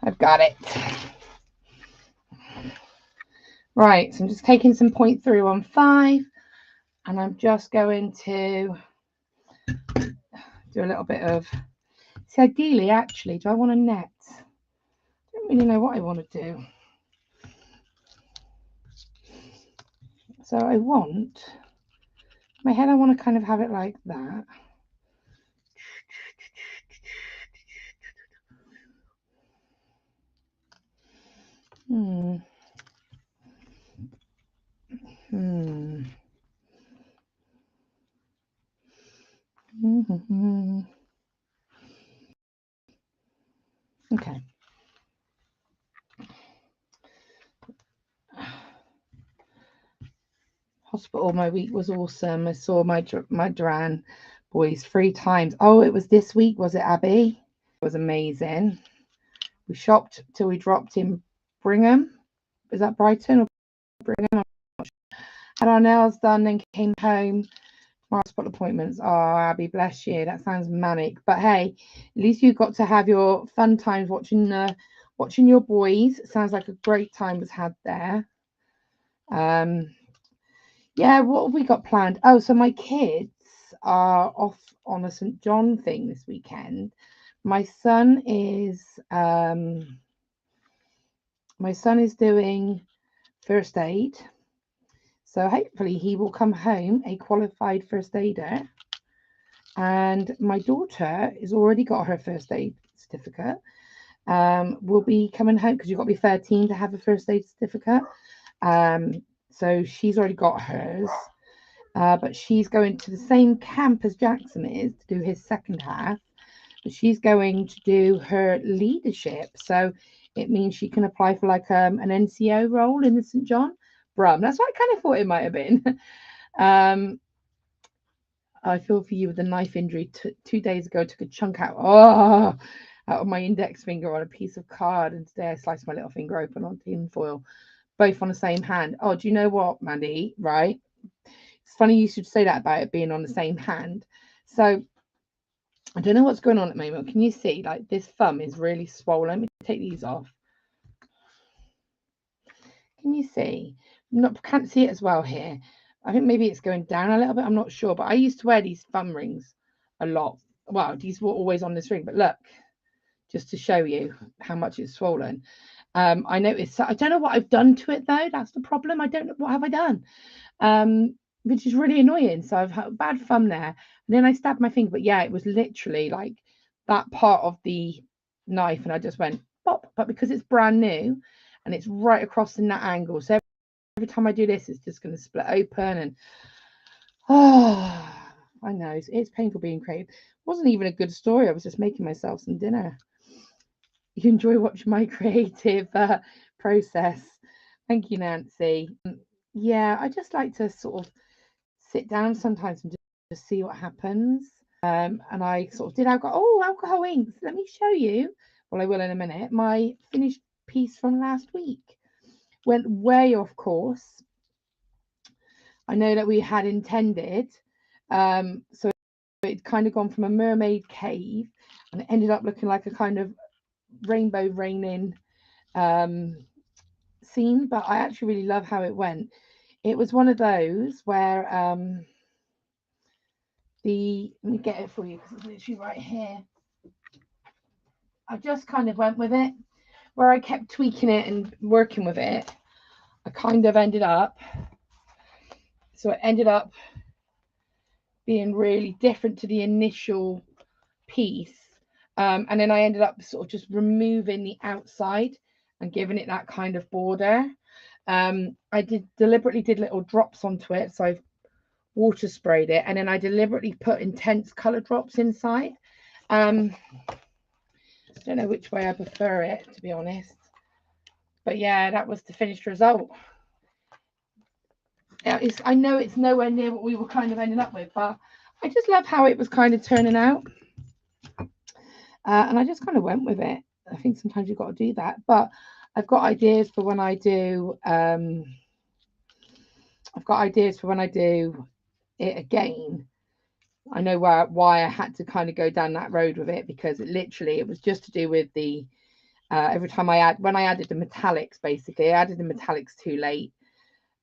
I've got it. Right, so I'm just taking some 0.315 and I'm just going to do a little bit of, see, ideally, actually, do I want a net? I don't really know what I want to do. So I want, my head, I want to kind of have it like that. Okay. Hospital, my week was awesome. I saw my Duran boys 3 times. Oh, it was this week, was it, Abby? It was amazing. We shopped till we dropped in Brigham. Is that Brighton or Brigham? Had our nails done, then came home. My hospital appointments. Oh, Abby, bless you. That sounds manic. But hey, at least you got to have your fun times watching your boys. It sounds like a great time was had there. Yeah, what have we got planned? Oh, so my kids are off on a St. John thing this weekend. My son is doing first aid. So hopefully he will come home a qualified first aider. And my daughter has already got her first aid certificate. Will be coming home because you've got to be 13 to have a first aid certificate. So she's already got hers. But she's going to the same camp as Jackson is to do his second half. But she's going to do her leadership. So it means she can apply for like an NCO role in the St. John. Brum. That's what I kind of thought it might have been. I feel for you with a knife injury. 2 days ago, I took a chunk out of my index finger on a piece of card, and today I sliced my little finger open on tin foil, both on the same hand. Oh, do you know what, Mandy? Right? It's funny you should say that about it being on the same hand. So I don't know what's going on at the moment. Can you see, like, this thumb is really swollen? Let me take these off. Can you see? Can't see it as well here. I think maybe it's going down a little bit. I'm not sure, but I used to wear these thumb rings a lot. Well, these were always on this ring, but look, just to show you how much it's swollen. I noticed, I don't know what I've done to it though. That's the problem. I don't know, what have I done? Which is really annoying. So I've had a bad thumb there. And then I stabbed my finger, but yeah, it was literally like that part of the knife, and I just went pop. But because it's brand new and it's right across in that angle, so every time I do this, it's just going to split open. And I know it's painful being creative. It wasn't even a good story. I was just making myself some dinner. You enjoy watching my creative process. Thank you, Nancy. Yeah, I just like to sort of sit down sometimes and just see what happens. And I sort of did alcohol inks. Let me show you. Well, I will in a minute. My finished piece from last week went way off course. I know that we had intended, so it kind of gone from a mermaid cave, and it ended up looking like a kind of rainbow raining scene. But I actually really love how it went. It was one of those where let me get it for you because it's literally right here. I just kind of went with it, where I kept tweaking it and working with it. I kind of ended up, so it ended up being really different to the initial piece. And then I ended up sort of just removing the outside and giving it that kind of border. I deliberately did little drops onto it, so I've water sprayed it, and then I deliberately put intense color drops inside. I don't know which way I prefer it, to be honest, but yeah, that was the finished result. I know it's nowhere near what we were kind of ending up with, but I just love how it was kind of turning out, and I just kind of went with it. I think sometimes you've got to do that, but I've got ideas for when I do. I've got ideas for when I do it again. I know why I had to kind of go down that road with it, because it was just to do with the every time when I added the metallics, basically I added the metallics too late,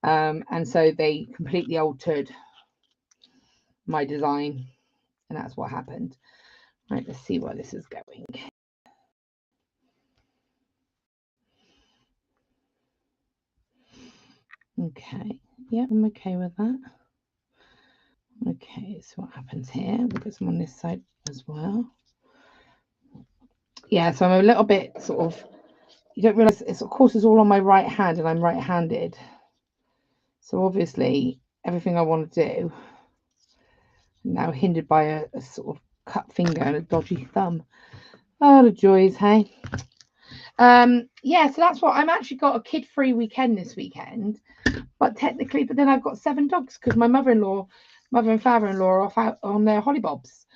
and so they completely altered my design, and that's what happened. Right, let's see where this is going. Okay, yeah, I'm okay with that. Okay, so what happens here? We'll put some on this side as well. Yeah, so I'm a little bit sort of, you don't realize it's, of course, it's all on my right hand, and I'm right-handed. So obviously everything I want to do now hindered by a sort of cut finger and a dodgy thumb. Oh, the joys, hey. Yeah, so that's what I'm actually got a kid-free weekend this weekend, but then I've got 7 dogs because my mother and father-in-law are off out on their hollybobs.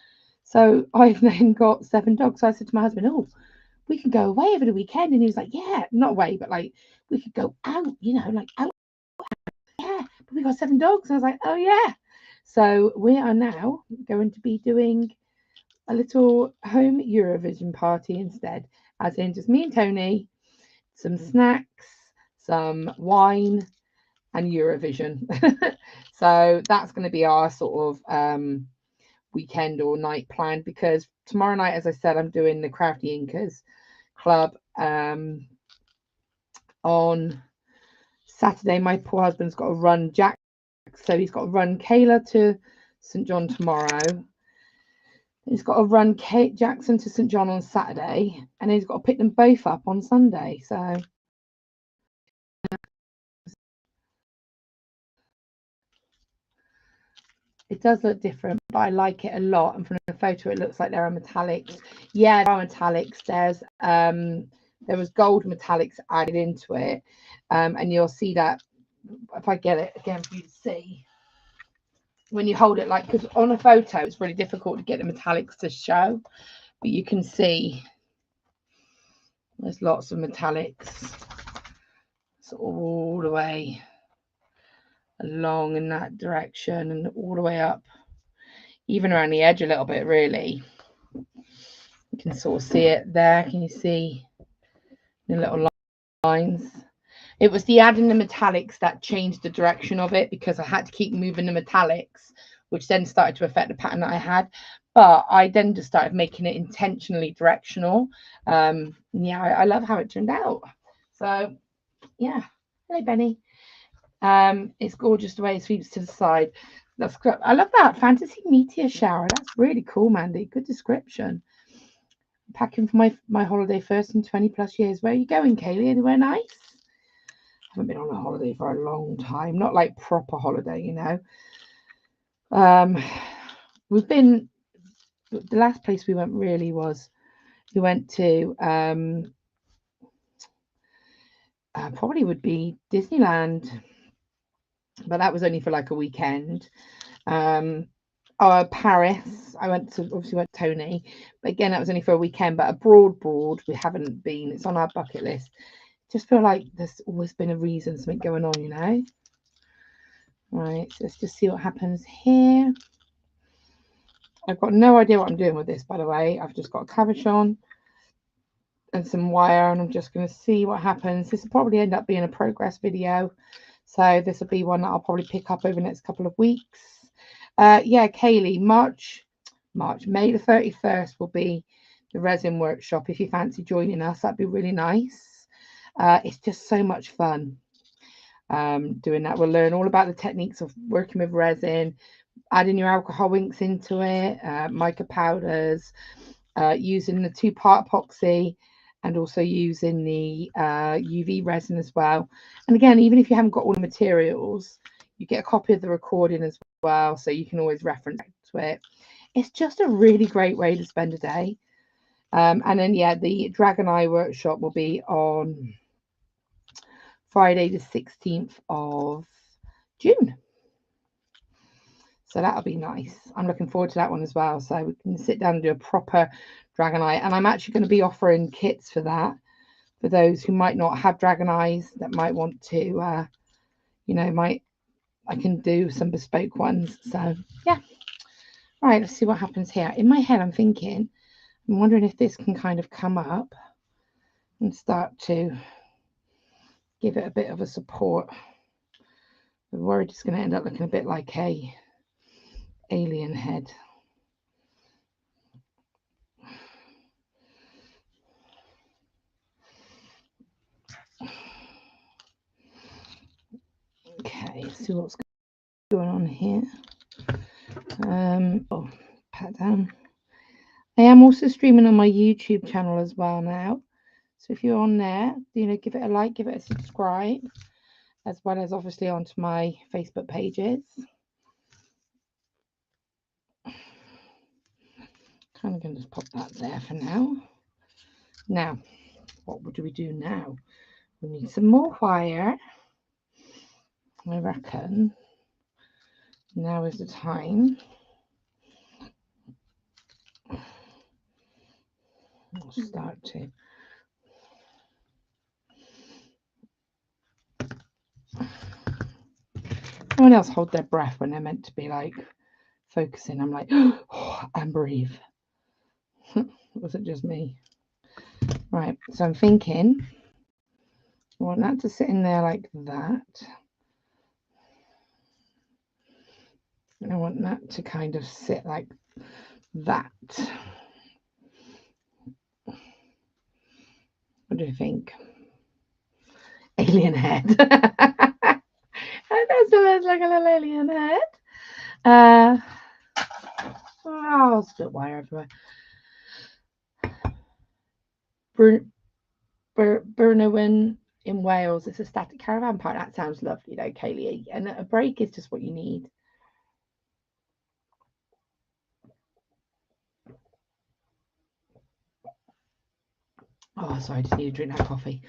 So I've then got 7 dogs. So I said to my husband, "Oh, we can go away over the weekend," and he was like, "Yeah, not away, but like we could go out, like out." Yeah, but we got 7 dogs. And I was like, "Oh yeah." So we are now going to be doing a little home Eurovision party instead, as in just me and Tony, some snacks, some wine, and Eurovision. So that's going to be our sort of weekend or night plan, because tomorrow night, as I said, I'm doing the Crafty Elevenses club. On Saturday, my poor husband's got to run Jack, so he's got to run Kayla to St John tomorrow. He's got to run Kate Jackson to St John on Saturday, and he's got to pick them both up on Sunday. So it does look different, but I like it a lot. And from the photo, it looks like there are metallics. Yeah, there are metallics. There was gold metallics added into it, and you'll see that if I get it again for you to see. When you hold it, like, because on a photo it's really difficult to get the metallics to show, but you can see there's lots of metallics sort of all the way along in that direction and all the way up, even around the edge a little bit. Really, you can sort of see it there. Can you see the little lines? It was the adding the metallics that changed the direction of it, because I had to keep moving the metallics, which then started to affect the pattern that I had. But I then just started making it intentionally directional. Yeah, I love how it turned out. So yeah, hello Benny. It's gorgeous the way it sweeps to the side. I love that fantasy meteor shower. That's really cool, Mandy. Good description. packing for my holiday first in 20+ years. Where are you going, Kaylee? Anywhere nice? I haven't been on a holiday for a long time. Not like proper holiday, you know. We've been, the last place we went really was, we went to probably would be Disneyland, but that was only for like a weekend. Paris, I went to, obviously went to Tony, but again that was only for a weekend. But abroad we haven't been. It's on our bucket list. Just feel like there's always been a reason, something going on, you know. Right, so let's just see what happens here. I've got no idea what I'm doing with this, by the way. I've just got a cabochon and some wire, and I'm just going to see what happens. This will probably end up being a progress video, so this will be one that I'll probably pick up over the next couple of weeks. Yeah, Kaylee, May the 31st will be the resin workshop. If you fancy joining us, that'd be really nice. It's just so much fun doing that. We'll learn all about the techniques of working with resin, adding your alcohol inks into it, mica powders, using the 2-part epoxy, and also using the UV resin as well. And again, even if you haven't got all the materials, you get a copy of the recording as well, so you can always reference to it. It's just a really great way to spend a day. And then, yeah, the Dragon Eye workshop will be on Friday the 16th of June. So that'll be nice. I'm looking forward to that one as well. So we can sit down and do a proper Dragon Eye. And I'm actually going to be offering kits for that, for those who might not have Dragon Eyes, that might want to, you know, I can do some bespoke ones. So yeah. All right, let's see what happens here. In my head, I'm wondering if this can kind of come up and start to give it a bit of a support. I'm worried it's going to end up looking a bit like a alien head. Okay, let's see what's going on here. Oh, pat down. I am also streaming on my YouTube channel as well now. So if you're on there, you know, give it a like, give it a subscribe, as well as obviously onto my Facebook pages. Kind of going to just pop that there for now. Now, what do we do now? We need some more wire. I reckon now is the time. We'll start to. No one else hold their breath when they're meant to be like focusing. I'm like, oh, and breathe. Was it just me? Right, so I'm thinking I want that to sit in there like that. And I want that to kind of sit like that. What do you think? Alien head. That does like a little alien head. Oh, spit wire everywhere. Burnowyn in Wales. It's a static caravan park. That sounds lovely, though, Kaylee. And a break is just what you need. Oh, sorry, I just need to drink that coffee.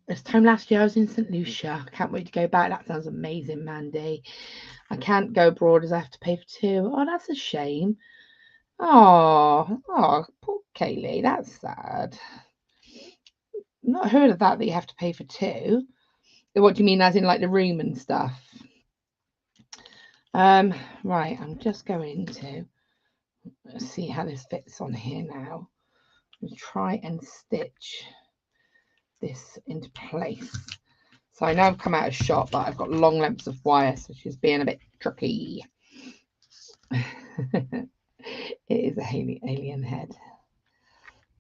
This time last year I was in St. Lucia. I can't wait to go back. That sounds amazing, Mandy. I can't go abroad as I have to pay for 2. Oh, that's a shame. Oh, poor Kaylee. That's sad. Not heard of that you have to pay for 2. What do you mean, as in like the room and stuff? Right, I'm just going to see how this fits on here now. I'll try and stitch this into place. So I know I've come out of shot, but I've got long lengths of wire, so she's being a bit tricky. It is a alien head.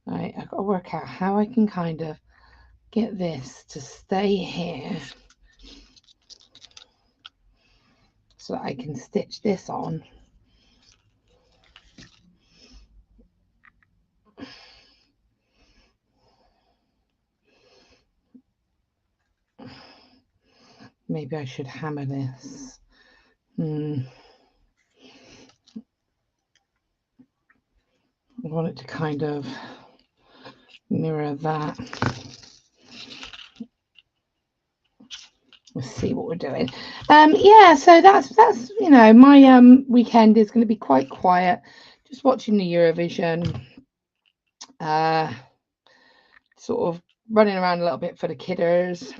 Right, I've got to work out how I can kind of get this to stay here so that I can stitch this on. Maybe I should hammer this. I want it to kind of mirror that. Let's see what we're doing. Yeah, so that's you know, my weekend is going to be quite quiet, just watching the Eurovision, sort of running around a little bit for the kidders.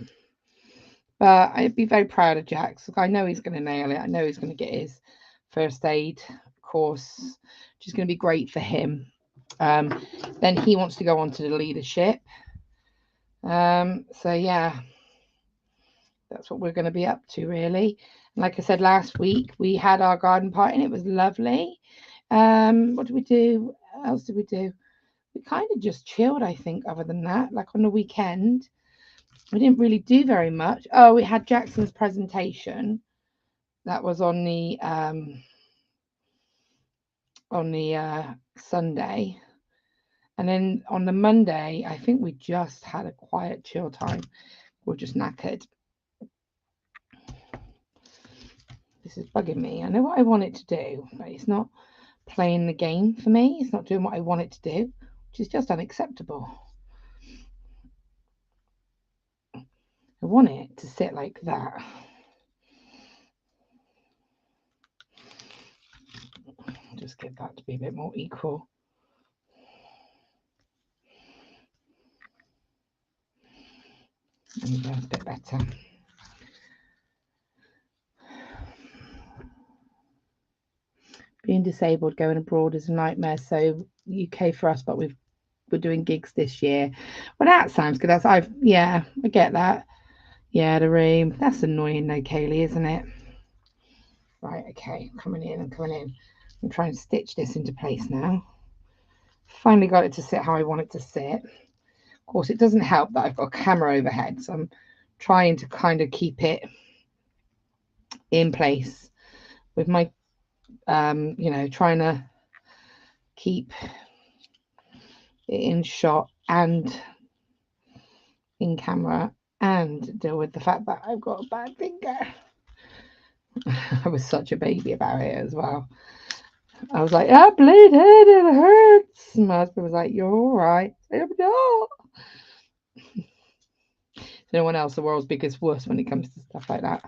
But I'd be very proud of Jax. I know he's going to nail it. I know he's going to get his first aid course, which is going to be great for him. Then he wants to go on to the leadership. So yeah, that's what we're going to be up to, really. Like I said last week, we had our garden party and it was lovely. What did we do? What else did we do? We kind of just chilled, I think, other than that. Like on the weekend, we didn't really do very much. Oh, we had Jackson's presentation. That was on the Sunday. And then on the Monday, I think we just had a quiet chill time. We're just knackered. This is bugging me. I know what I want it to do, but it's not playing the game for me. It's not doing what I want it to do, which is just unacceptable. I want it to sit like that. Just get that to be a bit more equal. There we go, a bit better. Being disabled going abroad is a nightmare. So UK for us, but we're doing gigs this year. Well, that sounds good. I get that. Yeah, the room. That's annoying though, Kaylee, isn't it? Right, okay, coming in. I'm trying to stitch this into place now. Finally got it to sit how I want it to sit. Of course, it doesn't help that I've got a camera overhead, so I'm trying to kind of keep it in place with my trying to keep it in shot and in camera and deal with the fact that I've got a bad finger. I was such a baby about it as well. I was like, I bleed it, it hurts. My husband was like, you're all right. I'm not. No one else, the world's biggest wuss when it comes to stuff like that.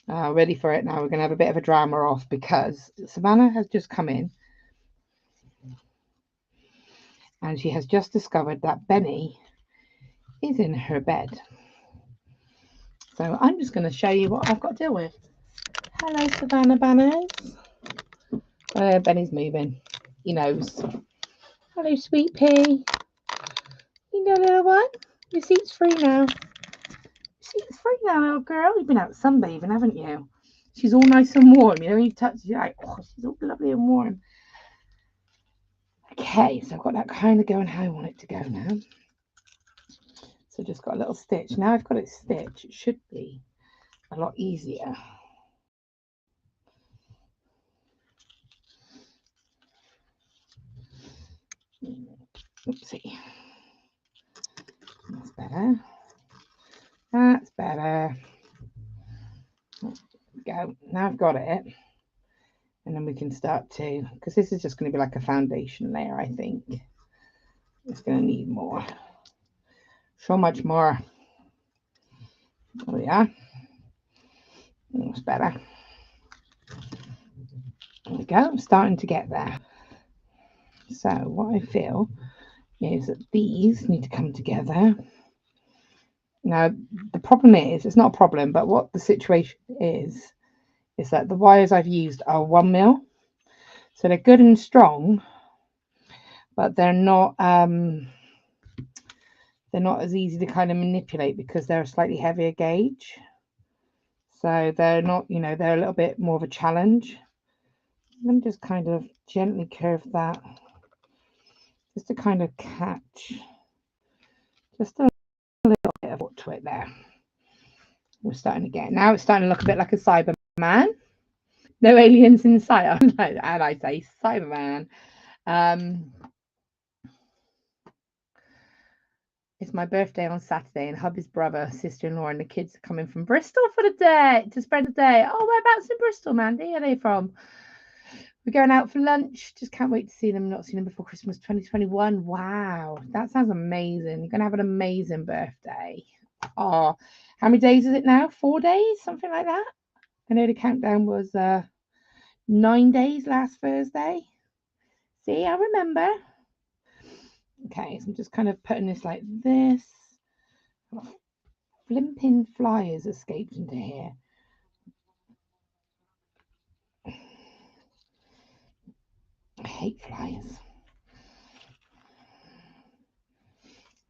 Ready for it now. We're going to have a bit of a drama off because Savannah has just come in and she has just discovered that Benny is in her bed. So I'm just going to show you what I've got to deal with. Hello, Savannah Banners. Benny's moving. He knows. Hello, sweet pea. You know, little one. Your seat's free now. Your seat's free now, little girl. You've been out sunbathing, haven't you? She's all nice and warm. You know, when you touch her, you're like, oh, she's all lovely and warm. Okay, so I've got that kind of going how I want it to go now. So just got a little stitch. Now I've got it stitched. It should be a lot easier. Oopsie. That's better. That's better. There we go. Now I've got it. And then we can start to, because this is just going to be like a foundation layer, I think. It's going to need more. So much more. Oh yeah. That's better. There we go. I'm starting to get there. So what I feel is that these need to come together. Now, the problem is, it's not a problem, but what the situation is that the wires I've used are 1 mil. So they're good and strong, but they're not as easy to kind of manipulate because they're a slightly heavier gauge. So they're not, they're a little bit more of a challenge. Let me just kind of gently curve that just to kind of catch just a little bit of what to it there. We're starting to get, now it's starting to look a bit like a Cyberman. No aliens in sight. And I say Cyberman. It's my birthday on Saturday, and hubby's brother, sister-in-law, and the kids are coming from Bristol for the day to spend the day. Oh, whereabouts in Bristol, Mandy? Are they from? We're going out for lunch. Just can't wait to see them. Not seen them before Christmas 2021. Wow, that sounds amazing. You're gonna have an amazing birthday. Oh, how many days is it now? 4 days, something like that. I know the countdown was 9 days last Thursday. See, I remember. Okay, so I'm just kind of putting this like this. Flimping flies escaped into here. I hate flies.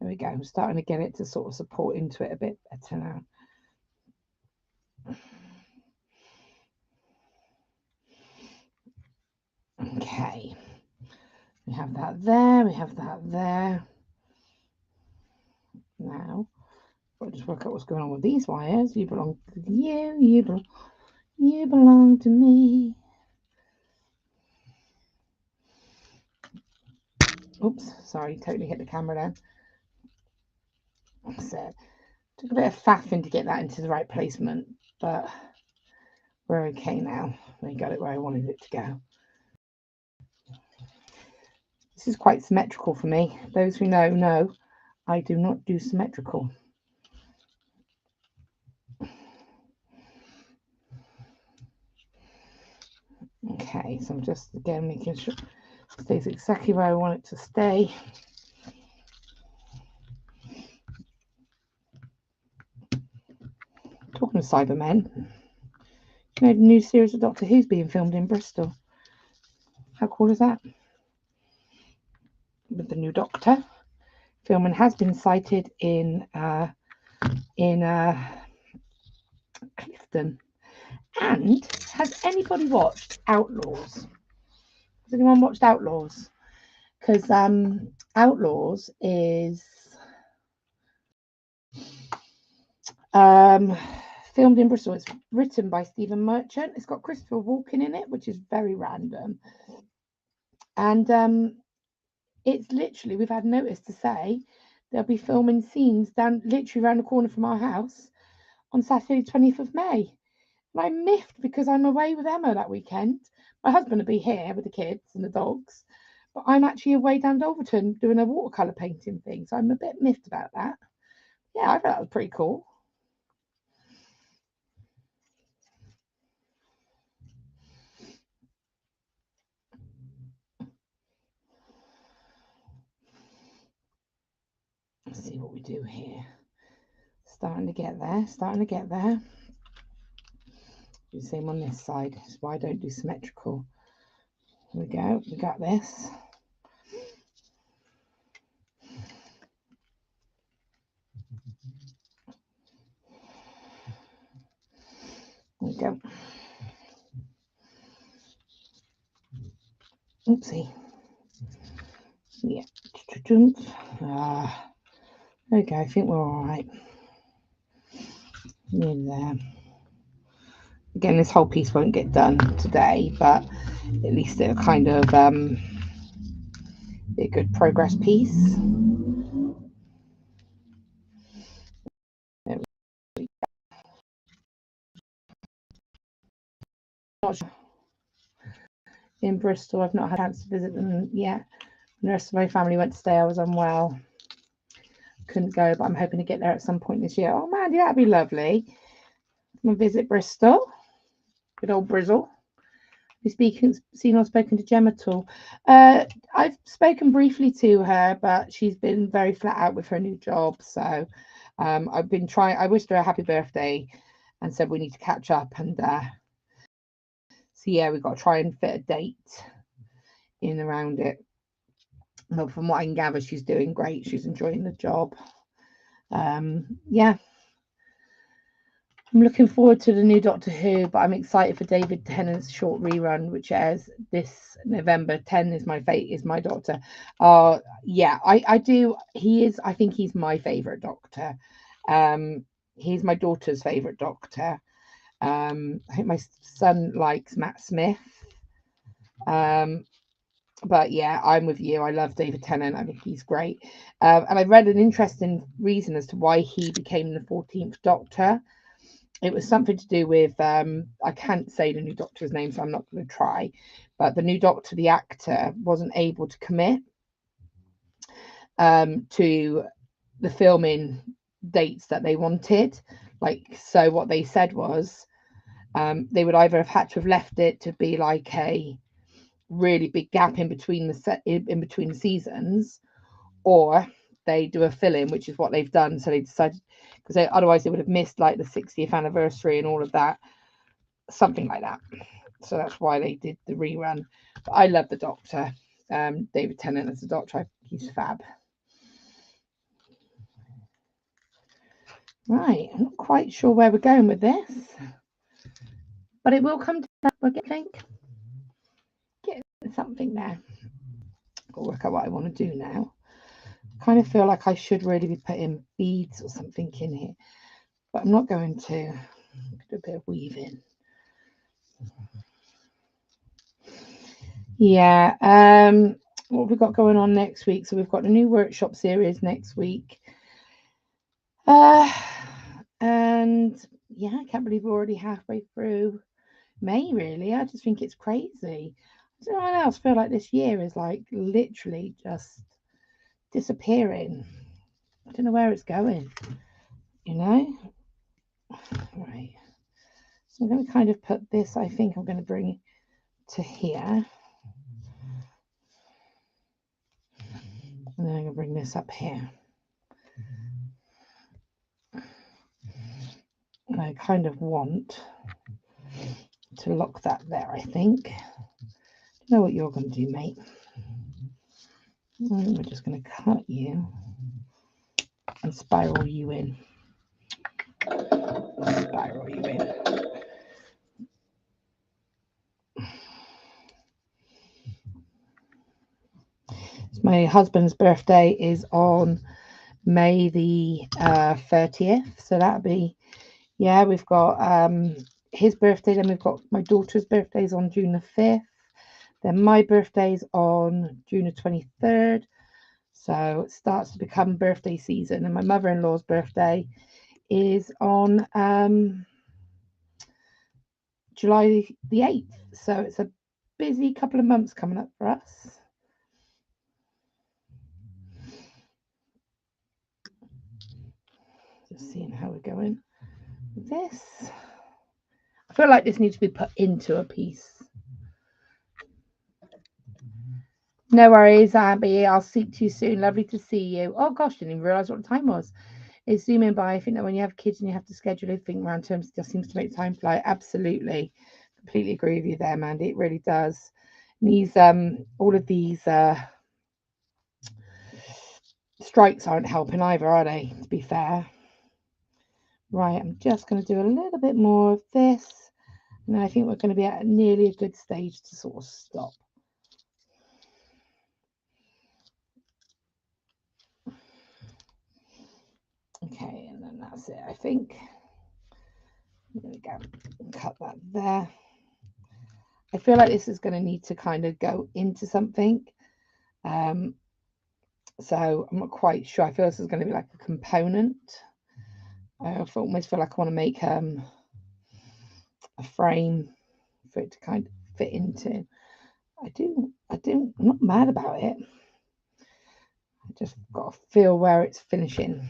There we go. I'm starting to get it to sort of support into it a bit better now. Okay. We have that there. We have that there. Now, I'll just work out what's going on with these wires. You belong to you. You belong to me. Oops, sorry, totally hit the camera then. So, took a bit of faffing to get that into the right placement, but we're okay now. We got it where I wanted it to go. This is quite symmetrical for me. Those who know I do not do symmetrical. Okay, so I'm just again making sure it stays exactly where I want it to stay. Talking of Cybermen, you know, the new series of Doctor Who's being filmed in Bristol. How cool is that? With the new Doctor, filming has been sighted in Clifton. And has anybody watched Outlaws? Has anyone watched Outlaws? Because Outlaws is filmed in Bristol. It's written by Stephen Merchant. It's got Christopher Walken in it, which is very random. And it's literally, we've had notice to say they'll be filming scenes down literally around the corner from our house on Saturday, 20th of May. And I'm miffed because I'm away with Emma that weekend. My husband will be here with the kids and the dogs, but I'm actually away down Dulverton doing a watercolour painting thing. So I'm a bit miffed about that. Yeah, I thought that was pretty cool. Let's see what we do here. Starting to get there, starting to get there. Do the same on this side. That's why I don't do symmetrical. Here we go, we got this. There we go. Oopsie. Yeah. There we go. I think we're all right. In there. Again, this whole piece won't get done today, but at least it'll kind of be a good progress piece. In Bristol, I've not had a chance to visit them yet. The rest of my family went to stay. I was unwell, couldn't go, but I'm hoping to get there at some point this year. Oh man, that'd be lovely. I'm gonna visit Bristol. Good old Brizzle. Seen or spoken to Gem at all? I've spoken briefly to her, but she's been very flat out with her new job. So I've been trying. I wished her a happy birthday and said we need to catch up. And so yeah, we've got to try and fit a date in around it. But from what I can gather, she's doing great. She's enjoying the job. Yeah. I'm looking forward to the new Doctor Who, but I'm excited for David Tennant's short rerun, which airs this November. 10 is my fate, is my Doctor. Yeah, I do. I think he's my favourite Doctor. He's my daughter's favourite Doctor. I think my son likes Matt Smith. But yeah, I'm with you. I love David Tennant. I think he's great. And I read an interesting reason as to why he became the 14th Doctor. It was something to do with, I can't say the new Doctor's name, so I'm not going to try. But the new Doctor, the actor, wasn't able to commit to the filming dates that they wanted. So what they said was they would either have had to have left it to be like a really big gap in between the seasons, or they do a fill-in, which is what they've done. So they decided, because otherwise they would have missed like the 60th anniversary and all of that, something like that. So that's why they did the rerun. But I love the Doctor. David Tennant as the Doctor, he's fab. Right, I'm not quite sure where we're going with this, but it will come to that. We'll get something there. I'll work out what I want to do now. I kind of feel like I should really be putting beads or something in here, but I'm not going to. Do a bit of weaving. Yeah. What have we got going on next week? So we've got a new workshop series next week. And yeah, I can't believe we're already halfway through May, really. I just think it's crazy. I don't know what else. I feel like this year is like literally just disappearing. I don't know where it's going, Right. So I'm going to kind of put this, I think I'm going to bring to here. And then I'm going to bring this up here. And I kind of want to lock that there, I think. You know what you're going to do, mate? We're just going to cut you and spiral you in. Spiral you in. My husband's birthday is on May the 30th. So that'll be, yeah, we've got his birthday, then we've got my daughter's birthday's on June the 5th. Then my birthday's on June the 23rd. So it starts to become birthday season. And my mother-in-law's birthday is on July the 8th. So it's a busy couple of months coming up for us. Just seeing how we're going with this. I feel like this needs to be put into a piece. No worries, Abby. I'll speak to you soon. Lovely to see you. Oh gosh, didn't even realise what the time was. It's zooming by. I think that when you have kids and you have to schedule everything around terms, it just seems to make time fly. Absolutely. Completely agree with you there, Mandy. It really does. And these all of these strikes aren't helping either, are they? To be fair. Right, I'm just going to do a little bit more of this. And I think we're going to be at nearly a good stage to sort of stop. Okay, and then that's it, I think. There we go. Cut that there. I feel like this is going to need to kind of go into something. So I'm not quite sure. I feel this is going to be like a component. I almost feel like I want to make a frame for it to kind of fit into. I'm not mad about it. I just got to feel where it's finishing.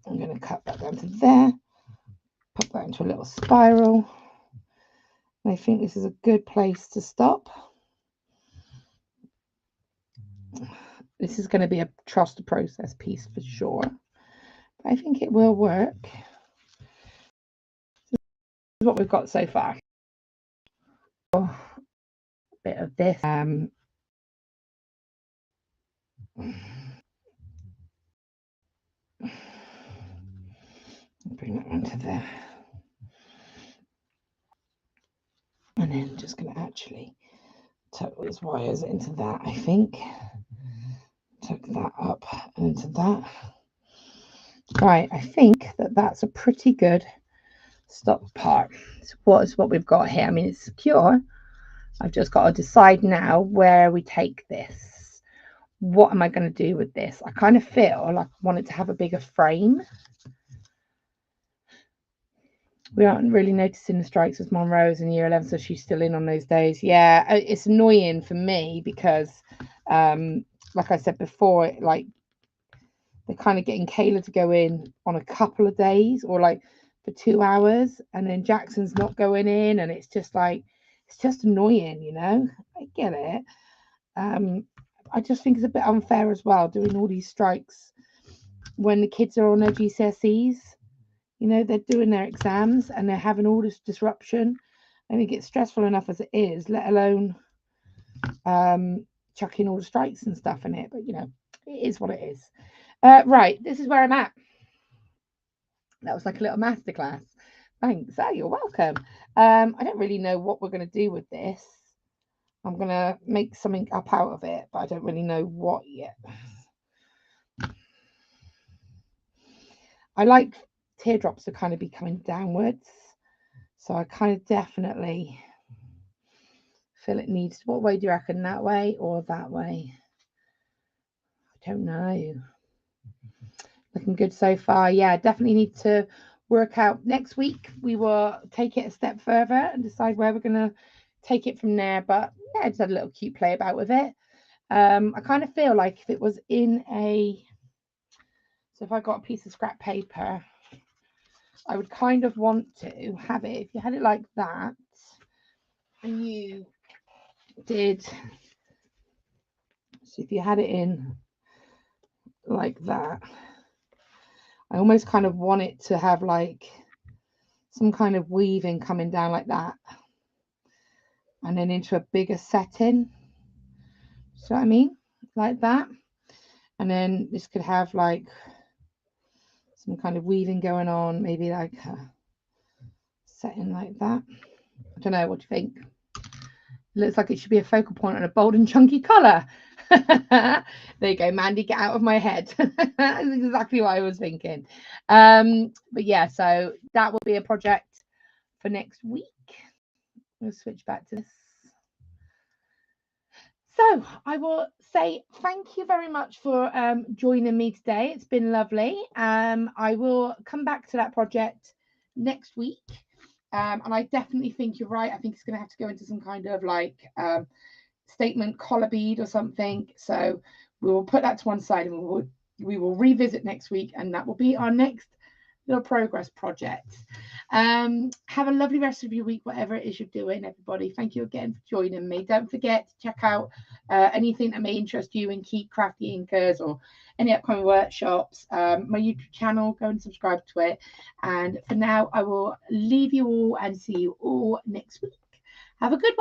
I'm going to cut that down to there, pop that into a little spiral. And I think this is a good place to stop. This is going to be a trust the process piece for sure. But I think it will work. This is what we've got so far. A bit of this. Bring that onto there. And then just going to actually tuck these wires into that, I think. Tuck that up and into that. Right, I think that that's a pretty good stop part. So what is what we've got here? I mean, it's secure, I've just got to decide now where we take this. What am I going to do with this? I kind of feel like I want it to have a bigger frame. We aren't really noticing the strikes with Monroe's in year 11, so she's still in on those days. Yeah, it's annoying for me because, like I said before, like they're kind of getting Kayla to go in on a couple of days or like for 2 hours, and then Jackson's not going in, and it's just like, it's just annoying, you know. I get it. I just think it's a bit unfair as well doing all these strikes when the kids are on their GCSEs. You know, they're doing their exams and they're having all this disruption, and it gets stressful enough as it is, let alone chucking all the strikes and stuff in it. But you know, it is what it is. Right, this is where I'm at. That was like a little masterclass. Thanks. Oh, you're welcome. I don't really know what we're going to do with this. I'm going to make something up out of it, but I don't really know what yet. I like teardrops to kind of be coming downwards. So I kind of definitely feel it needs. What way do you reckon? That way or that way? I don't know. Looking good so far. Yeah, definitely need to work out. Next week we will take it a step further and decide where we're going to take it from there. But yeah, I just had a little cute play about with it. I kind of feel like if it was in a, so if I got a piece of scrap paper, I would kind of want to have it, if you had it like that, and you did, so if you had it in like that, I almost kind of want it to have like some kind of weaving coming down like that, and then into a bigger setting. See what I mean? Like that. And then this could have like some kind of weaving going on, maybe like a setting like that. I don't know, what do you think? It looks like it should be a focal point on a bold and chunky colour. There you go, Mandy, get out of my head. That's exactly what I was thinking. But yeah, so that will be a project for next week. We'll switch back to this. So I will say thank you very much for joining me today. It's been lovely. I will come back to that project next week. And I definitely think you're right. I think it's going to have to go into some kind of like statement collar bead or something. So we will put that to one side, and we will revisit next week, and that will be our next little progress project. Have a lovely rest of your week, whatever it is you're doing, everybody. Thank you again for joining me. Don't forget to check out anything that may interest you in Keep Crafty Inkers or any upcoming workshops. My YouTube channel, go and subscribe to it. And for now, I will leave you all and see you all next week. Have a good one.